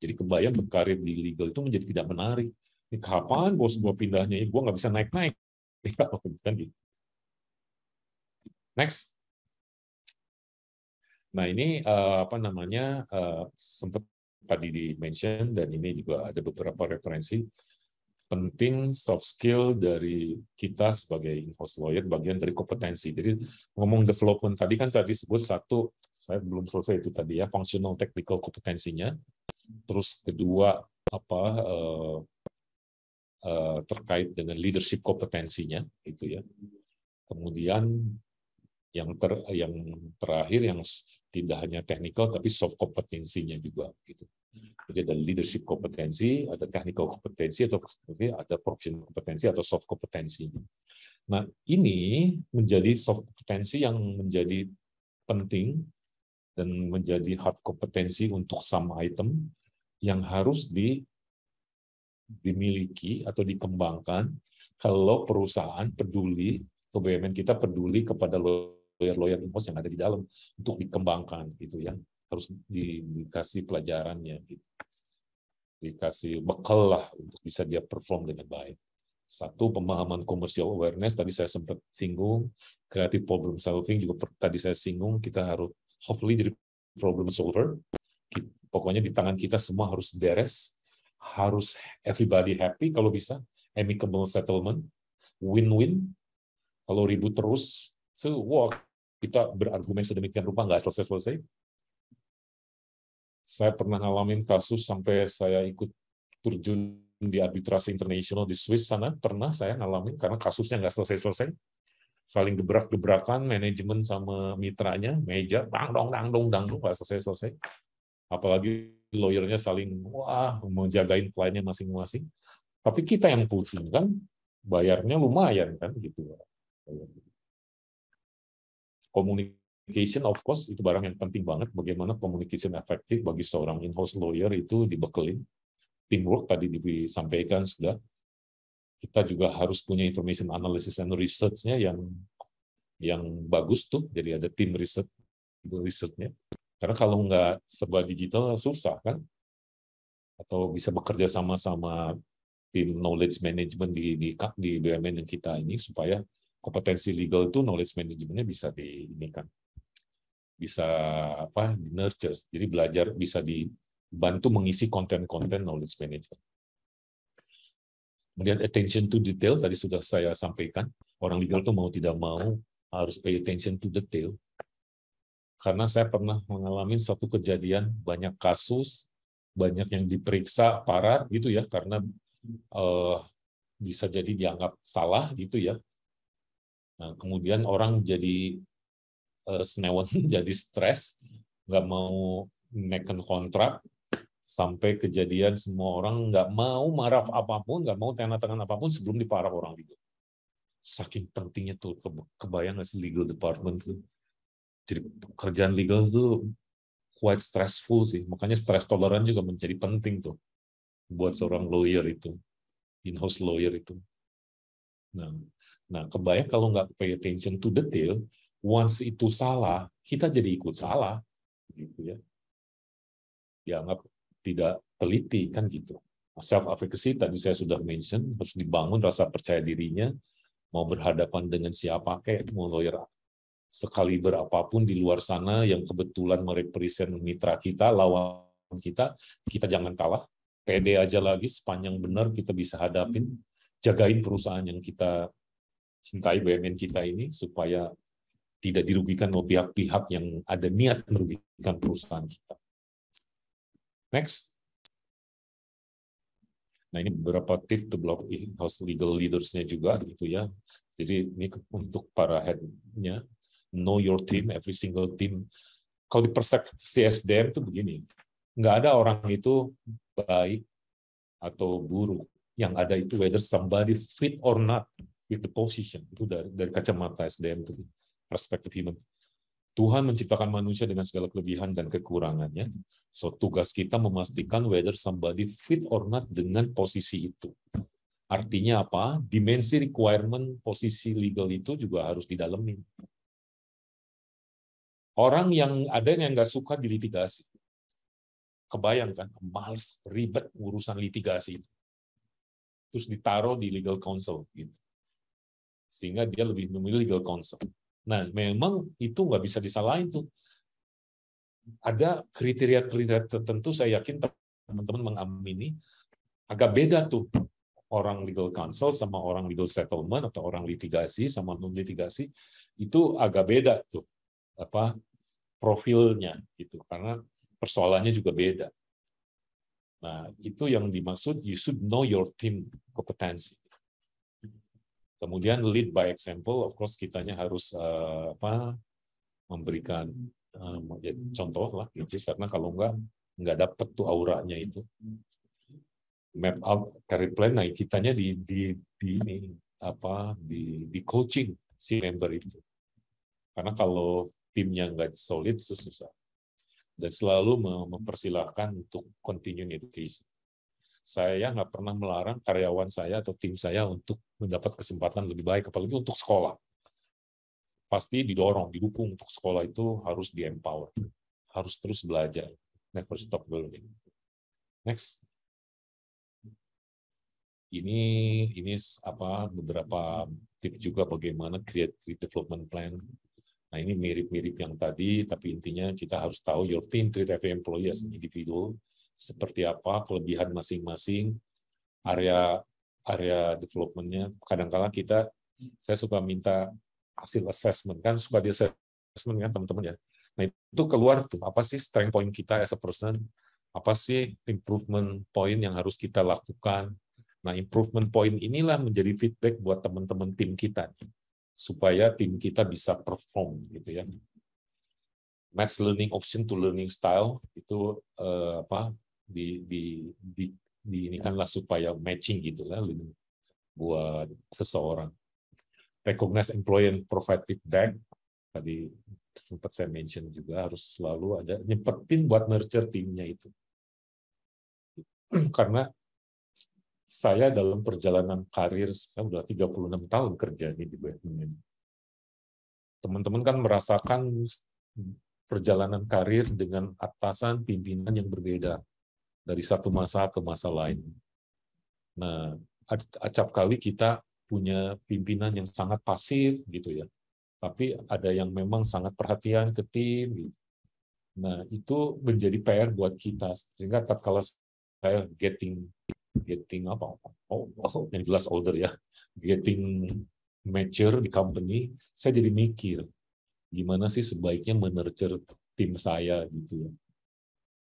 Speaker 1: Jadi kebayang berkarir di legal itu menjadi tidak menarik. Ini kapan bos gue pindahnya? Gue nggak bisa naik-naik. Kan gitu. Next. Nah, ini sempat tadi di-mention, dan ini juga ada beberapa referensi penting soft skill dari kita sebagai in-house lawyer, bagian dari kompetensi. Jadi ngomong development tadi kan saya disebut satu, saya belum selesai itu tadi ya, functional technical kompetensinya. Terus kedua terkait dengan leadership kompetensinya itu ya. Kemudian yang terakhir yang tidak hanya technical tapi soft kompetensinya juga gitu. Jadi ada leadership kompetensi, ada technical kompetensi, atau ada professional kompetensi atau soft kompetensi. Nah, ini menjadi soft kompetensi yang menjadi penting dan menjadi hard kompetensi untuk some item yang harus dimiliki atau dikembangkan kalau perusahaan peduli, atau BUMN kita peduli kepada lawyer in-house yang ada di dalam untuk dikembangkan gitu ya, harus dikasih pelajarannya gitu. Dikasih bekal lah untuk bisa dia perform dengan baik. Satu, pemahaman commercial awareness, tadi saya sempat singgung, creative problem solving juga tadi saya singgung, kita harus hopefully jadi problem solver. Pokoknya di tangan kita semua harus beres, harus everybody happy kalau bisa, amicable settlement, win-win. Kalau ribut terus, kita berargumen sedemikian rupa nggak selesai-selesai. Saya pernah ngalamin kasus sampai saya ikut terjun di arbitrasi internasional di Swiss sana, pernah saya ngalamin karena kasusnya nggak selesai-selesai. Saling gebrak-gebrakan, manajemen sama mitranya, meja, dang-dong, nggak selesai-selesai. Apalagi lawyernya saling, menjagain kliennya masing-masing. Tapi kita yang pusing kan, bayarnya lumayan kan gitu. Communication, of course, itu barang yang penting banget. Bagaimana communication efektif bagi seorang in-house lawyer itu dibekelin. Teamwork tadi disampaikan sudah. Kita juga harus punya information analysis and research-nya yang bagus tuh. Jadi ada tim research-nya. Karena kalau nggak serba digital susah kan. Atau bisa bekerja sama-sama tim knowledge management di BUMN yang kita ini supaya kompetensi legal itu knowledge manajemennya bisa nurture. Jadi belajar bisa dibantu mengisi konten-konten knowledge management. Kemudian attention to detail tadi sudah saya sampaikan. Orang legal tuh mau tidak mau harus pay attention to detail. Karena saya pernah mengalami satu kejadian, banyak kasus, banyak yang diperiksa aparat gitu ya, karena bisa jadi dianggap salah gitu ya. Nah, kemudian orang jadi senewan jadi stres, nggak mau neken kontrak, sampai kejadian semua orang nggak mau marah apapun, nggak mau tanda tangan apapun sebelum diparah orang legal. Saking pentingnya tuh, kebayang nggak sih legal department tuh. Jadi pekerjaan legal tuh quite stressful sih, makanya stress tolerance juga menjadi penting tuh buat seorang lawyer itu, in-house lawyer itu. Nah, kebayang kalau nggak pay attention to detail, once itu salah, kita jadi ikut salah, gitu ya. Dianggap tidak teliti kan gitu. Self-efficacy tadi saya sudah mention, harus dibangun rasa percaya dirinya, mau berhadapan dengan siapa kayak mau lawyer sekali berapapun di luar sana yang kebetulan merepresent mitra kita, lawan kita jangan kalah, pede aja lagi, sepanjang benar kita bisa hadapin, jagain perusahaan yang kita cintai, BUMN kita ini, supaya tidak dirugikan oleh pihak-pihak yang ada niat merugikan perusahaan kita. Next. Nah, ini beberapa tips untuk in-house legal leaders-nya juga, gitu ya. Jadi ini untuk para head-nya, know your team, every single team. Kalau di persepsi SDM itu begini, nggak ada orang itu baik atau buruk. Yang ada itu whether somebody fit or not with the position. Itu dari kacamata SDM itu, perspektif human. Tuhan menciptakan manusia dengan segala kelebihan dan kekurangannya. So, tugas kita memastikan whether somebody fit or not dengan posisi itu. Artinya apa? Dimensi requirement posisi legal itu juga harus didalemin. Orang yang ada yang nggak suka di litigasi. Kebayangkan, males, ribet urusan litigasi itu. Terus ditaruh di legal counsel. Gitu. Sehingga dia lebih memilih legal counsel. Nah, memang itu nggak bisa disalahin tuh. Ada kriteria-kriteria tertentu, saya yakin teman-teman mengamini, agak beda tuh orang legal counsel sama orang legal settlement atau orang litigasi sama non litigasi, itu agak beda tuh apa profilnya gitu, karena persoalannya juga beda. Nah, itu yang dimaksud you should know your team kompetensi. Kemudian lead by example, of course kitanya harus memberikan contoh lah, gitu, karena kalau nggak dapet tuh auranya itu. Map out career plan, nah kitanya di coaching si member itu. Karena kalau timnya nggak solid, susah. Dan selalu mempersilahkan untuk continuing education. Saya nggak pernah melarang karyawan saya atau tim saya untuk mendapat kesempatan lebih baik, apalagi untuk sekolah. Pasti didorong, didukung untuk sekolah itu harus di-empower. Harus terus belajar. Never stop learning. Next. Ini beberapa tips juga bagaimana create development plan. Nah, ini mirip-mirip yang tadi, tapi intinya kita harus tahu your team treat every employee as an individual. Seperti apa kelebihan masing-masing, area development-nya. Kadang-kala saya suka minta hasil assessment, kan suka di assessment kan teman-teman ya. Nah, itu keluar tuh, apa sih strength point kita as a person, apa sih improvement point yang harus kita lakukan. Nah, improvement point inilah menjadi feedback buat teman-teman tim kita, supaya tim kita bisa perform, gitu ya. Match learning option to learning style, itu ini kanlah supaya matching gitu lah buat seseorang. Recognize employee and provide feedback, tadi sempat saya mention juga harus selalu ada nyempetin buat nurture timnya itu. Karena saya dalam perjalanan karir, saya udah 36 tahun kerja di BUMN. Teman-teman kan merasakan perjalanan karir dengan atasan pimpinan yang berbeda dari satu masa ke masa lain. Nah, acap kali kita punya pimpinan yang sangat pasif gitu ya. Tapi ada yang memang sangat perhatian ke tim gitu. Nah, itu menjadi PR buat kita, sehingga tatkala saya getting yang jelas older ya, getting mature di company, saya jadi mikir gimana sih sebaiknya menurture tim saya gitu ya.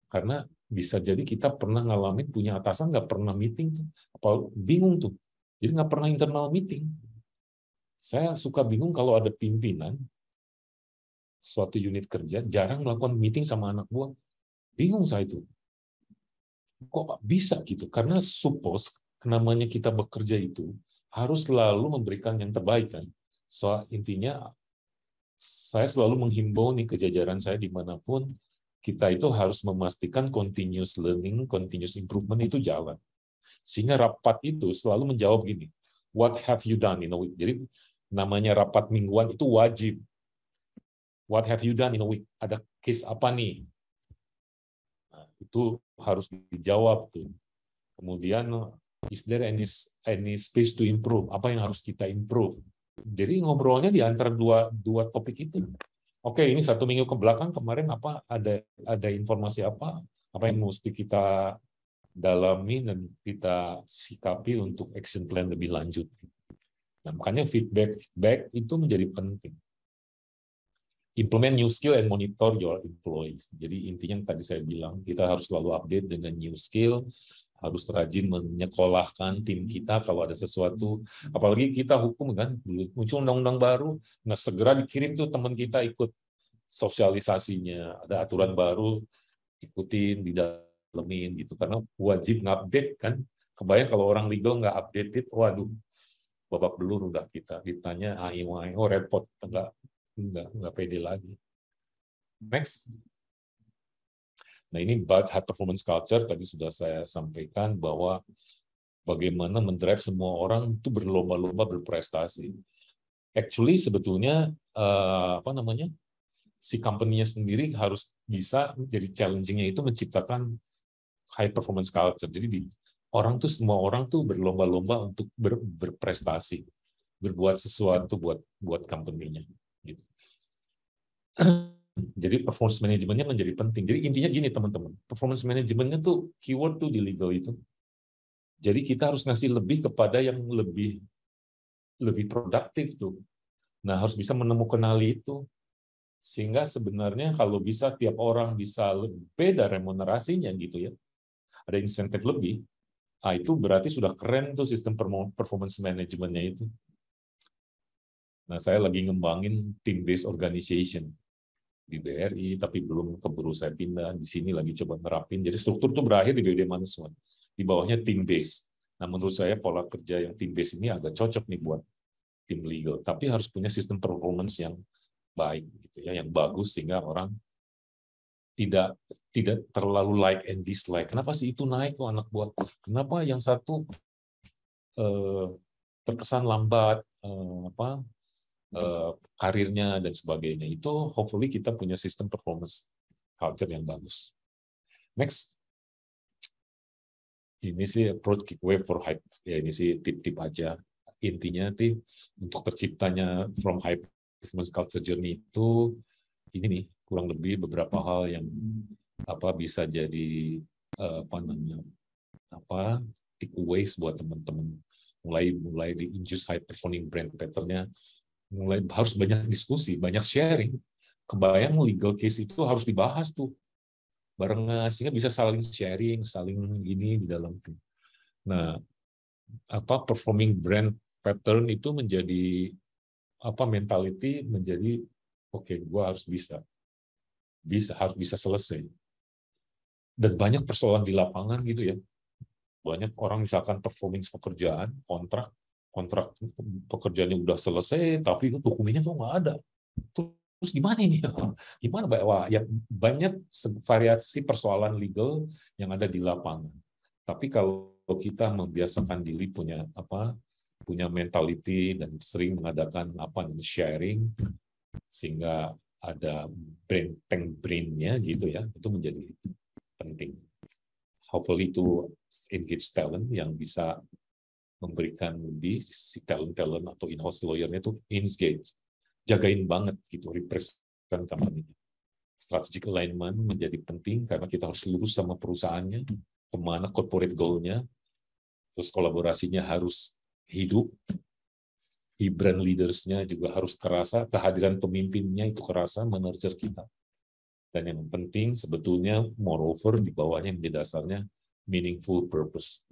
Speaker 1: Karena bisa jadi kita pernah ngalamin punya atasan nggak pernah meeting tuh, apa bingung tuh, jadi nggak pernah internal meeting. Saya suka bingung kalau ada pimpinan suatu unit kerja jarang melakukan meeting sama anak buah. Bingung saya itu. Kok bisa gitu? Karena suppose namanya kita bekerja itu harus selalu memberikan yang terbaik kan. So intinya saya selalu menghimbau nih ke jajaran saya dimanapun kita itu harus memastikan continuous learning, continuous improvement itu jalan. Sehingga rapat itu selalu menjawab gini, what have you done in a week? Jadi namanya rapat mingguan itu wajib. What have you done in a week? Ada case apa nih? Nah, itu harus dijawab tuh. Kemudian, is there any space to improve? Apa yang harus kita improve? Jadi ngobrolnya di antara dua topik itu. Oke, ini 1 minggu ke belakang kemarin apa ada informasi apa yang mesti kita dalami dan kita sikapi untuk action plan lebih lanjut. Nah, makanya feedback itu menjadi penting. Implement new skill and monitor your employees. Jadi intinya tadi saya bilang, kita harus selalu update dengan new skill, harus rajin menyekolahkan tim kita kalau ada sesuatu. Apalagi kita hukum kan, muncul undang-undang baru, nah segera dikirim tuh teman kita ikut sosialisasinya. Ada aturan baru, ikutin, didalemin gitu. Karena wajib ngupdate kan. Kebayang kalau orang legal nggak updated, waduh, babak belur udah kita ditanya oh repot, nggak pede lagi. Next. Nah ini high performance culture tadi sudah saya sampaikan bahwa bagaimana mendrive semua orang itu berlomba-lomba berprestasi. Actually sebetulnya si company-nya sendiri harus bisa jadi challenging-nya itu menciptakan high performance culture. Jadi semua orang tuh berlomba-lomba untuk berprestasi, berbuat sesuatu buat company-nya. Gitu. Jadi performance manajemennya menjadi penting. Jadi intinya gini teman-teman, performance manajemennya tuh keyword tuh di legal itu. Jadi kita harus ngasih lebih kepada yang lebih produktif tuh. Nah harus bisa menemukan hal itu. Sehingga sebenarnya kalau bisa tiap orang bisa beda remunerasinya gitu ya. Ada insentif lebih. Nah itu berarti sudah keren tuh sistem performance manajemennya itu. Nah saya lagi ngembangin team-based organization di BRI, tapi belum keburu saya pindah. Di sini lagi coba nerapin. Jadi struktur itu berakhir di BUD Management. Di bawahnya team base. Nah, menurut saya pola kerja yang team base ini agak cocok nih buat tim legal. Tapi harus punya sistem performance yang baik, gitu ya, yang bagus sehingga orang tidak terlalu like and dislike. Kenapa sih itu naik kok anak buah? Kenapa yang satu terkesan lambat? Karirnya dan sebagainya, itu hopefully kita punya sistem performance culture yang bagus. Next, ini sih approach giveaway for hype, ya ini sih tip-tip aja. Intinya sih untuk terciptanya from high performance culture journey itu ini nih kurang lebih beberapa hal yang bisa jadi takeaways buat teman-teman. Mulai di induce high performing brand pattern-nya, mulai harus banyak diskusi, banyak sharing. Kebayang legal case itu harus dibahas tuh barengan sehingga bisa saling sharing, saling ini di dalam tim. Nah, performing brand pattern itu menjadi mentality menjadi oke, gua harus harus bisa selesai. Dan banyak persoalan di lapangan gitu ya. Banyak orang misalkan performing pekerjaan, kontrak pekerjaannya udah selesai, tapi dokumennya tuh nggak ada. Terus gimana ini? Gimana, Wah, ya banyak variasi persoalan legal yang ada di lapangan. Tapi kalau kita membiasakan diri punya mentality dan sering mengadakan sharing, sehingga ada brain-nya gitu ya, itu menjadi penting. Hopefully itu engage talent yang bisa memberikan lebih si talent atau in-house lawyer-nya itu engage, jagain banget gitu, represent company. Strategic alignment menjadi penting karena kita harus lurus sama perusahaannya, kemana corporate goal-nya, terus kolaborasinya harus hidup, brand leaders-nya juga harus kerasa, kehadiran pemimpinnya itu kerasa menurture kita. Dan yang penting sebetulnya moreover di bawahnya menjadi dasarnya meaningful purpose.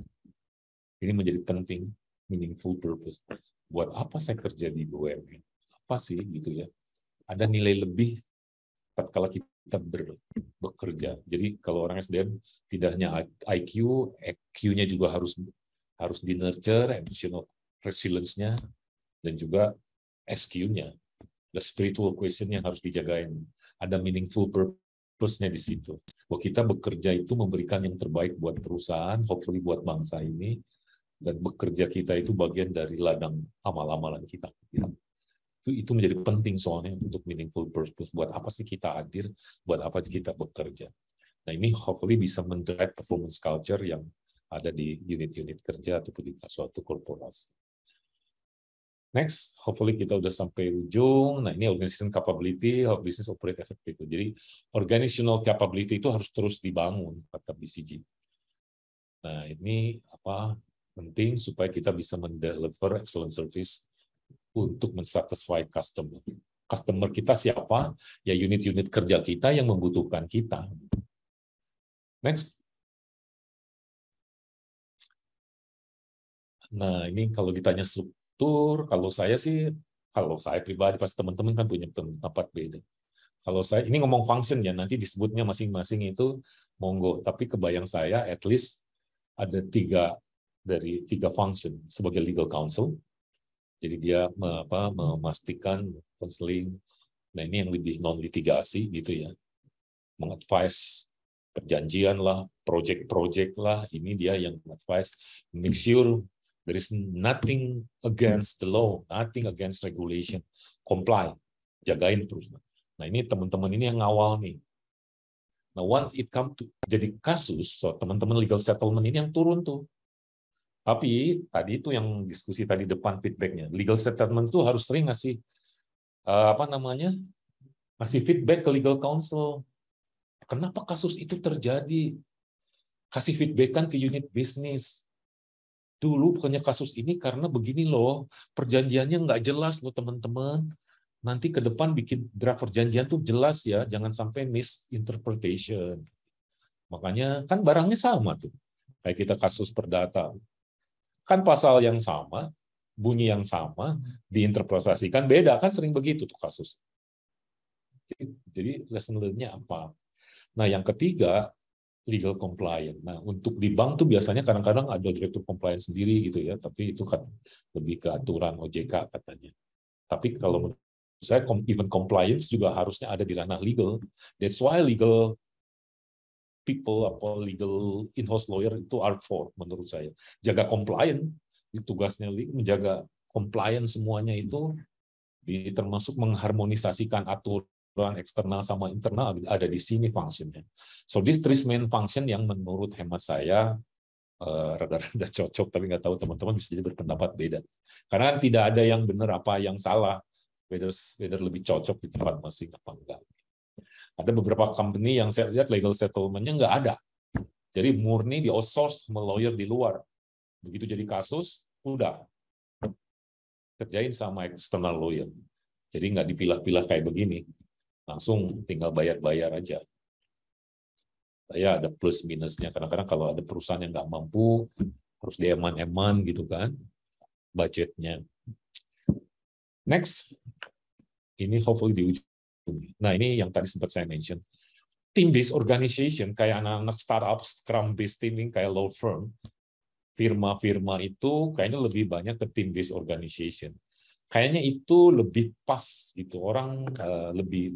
Speaker 1: Ini menjadi penting, meaningful purpose. Buat apa saya kerja di BUMN? Apa sih gitu ya? Ada nilai lebih tatkala kita bekerja. Jadi kalau orang SDM tidak hanya IQ, EQ-nya juga harus di nurture, emotional resilience-nya, dan juga SQ-nya, the spiritual question yang harus dijagain. Ada meaningful purpose-nya di situ. Bahwa kita bekerja itu memberikan yang terbaik buat perusahaan, hopefully buat bangsa ini, dan bekerja kita itu bagian dari ladang amal-amalan kita. Itu menjadi penting soalnya untuk meaningful purpose. Buat apa sih kita hadir? Buat apa kita bekerja? Nah ini hopefully bisa mendrive performance culture yang ada di unit-unit kerja ataupun di suatu korporasi. Next, hopefully kita udah sampai ujung. Nah ini organization capability, help business operate effectively. Jadi organizational capability itu harus terus dibangun, kata BCG. Nah ini penting supaya kita bisa mendeliver excellent service untuk mensatisfy customer. Customer kita siapa? Ya unit-unit kerja kita yang membutuhkan kita. Next. Nah, ini kalau ditanya struktur, kalau saya pribadi, pasti teman-teman kan punya pendapat beda. Kalau saya, ini ngomong function ya, nanti disebutnya masing-masing itu monggo. Tapi kebayang saya, at least ada tiga function sebagai legal counsel. Jadi dia memastikan counseling. Nah ini yang lebih non litigasi gitu ya, mengadvise perjanjian lah, project lah. Ini dia yang advise, make sure there is nothing against the law, nothing against regulation, comply, jagain terus. Nah ini teman-teman ini yang ngawal nih. Nah once it come to jadi kasus, so teman-teman legal settlement ini yang turun tuh. Tapi tadi itu yang diskusi tadi depan feedbacknya, legal settlement itu harus sering ngasih ngasih feedback ke legal counsel. Kenapa kasus itu terjadi? Kasih feedback kan ke unit bisnis. Dulu bukannya kasus ini karena begini loh, perjanjiannya nggak jelas loh teman-teman. Nanti ke depan bikin draft perjanjian tuh jelas ya, jangan sampai misinterpretation. Makanya kan barangnya sama tuh, kayak kita kasus perdata. Kan pasal yang sama, bunyi yang sama, diinterpretasikan beda, kan sering begitu tuh kasus. Jadi lesson learn-nya apa? Nah, yang ketiga, legal compliance. Nah, untuk di bank tuh biasanya kadang-kadang ada direktur compliance sendiri gitu ya, tapi itu kan lebih ke aturan OJK katanya. Tapi kalau menurut saya, even compliance juga harusnya ada di ranah legal. That's why legal people atau legal in-house lawyer itu are for, menurut saya. Jaga compliance, tugasnya menjaga compliance semuanya itu, termasuk mengharmonisasikan aturan eksternal sama internal ada di sini fungsinya. So this three main function yang menurut hemat saya rada-rada cocok, tapi nggak tahu teman-teman bisa jadi berpendapat beda. Karena tidak ada yang benar apa yang salah, whether lebih cocok di tempat masing apa enggak. Ada beberapa company yang saya lihat legal settlement-nya nggak ada. Jadi murni di outsource sama lawyer di luar. Begitu jadi kasus, udah kerjain sama external lawyer. Jadi nggak dipilah-pilah kayak begini. Langsung tinggal bayar-bayar aja. Saya ada plus minusnya. Kadang-kadang kalau ada perusahaan yang nggak mampu, harus dieman-eman gitu kan, budgetnya. Next. Ini hopefully di ujung. Nah, ini yang tadi sempat saya mention. Team-based organization, kayak anak-anak startup, scrum-based teaming, kayak law firm, firma-firma itu kayaknya lebih banyak ke team-based organization. Kayaknya itu lebih pas gitu. Orang lebih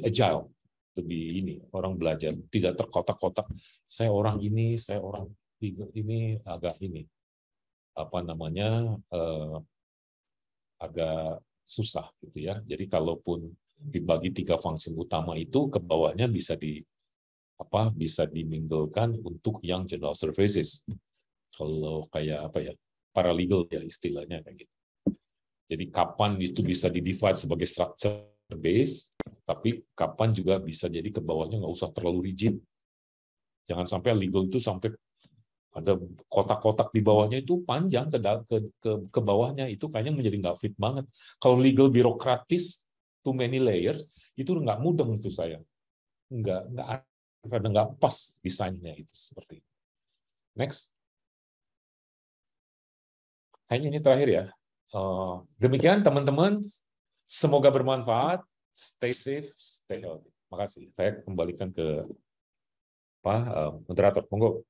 Speaker 1: agile, lebih ini, orang belajar. Tidak terkotak-kotak, saya orang ini, saya orang ini, agak ini. Agak susah gitu ya. Jadi kalaupun dibagi 3 fungsi utama itu, ke bawahnya bisa diminggalkan untuk yang general services. Kalau kayak paralegal ya istilahnya kayak gitu. Jadi kapan itu bisa di-divide sebagai structure base, tapi kapan juga bisa jadi ke bawahnya nggak usah terlalu rigid. Jangan sampai legal itu sampai ada kotak-kotak di bawahnya itu panjang ke bawahnya, itu kayaknya menjadi nggak fit banget. Kalau legal birokratis, too many layers, itu nggak mudeng itu saya. Nggak pas desainnya itu seperti itu. Next. Kayaknya ini terakhir ya. Demikian teman-teman, semoga bermanfaat. Stay safe, stay healthy. Makasih. Saya kembalikan ke Pak moderator. Monggo.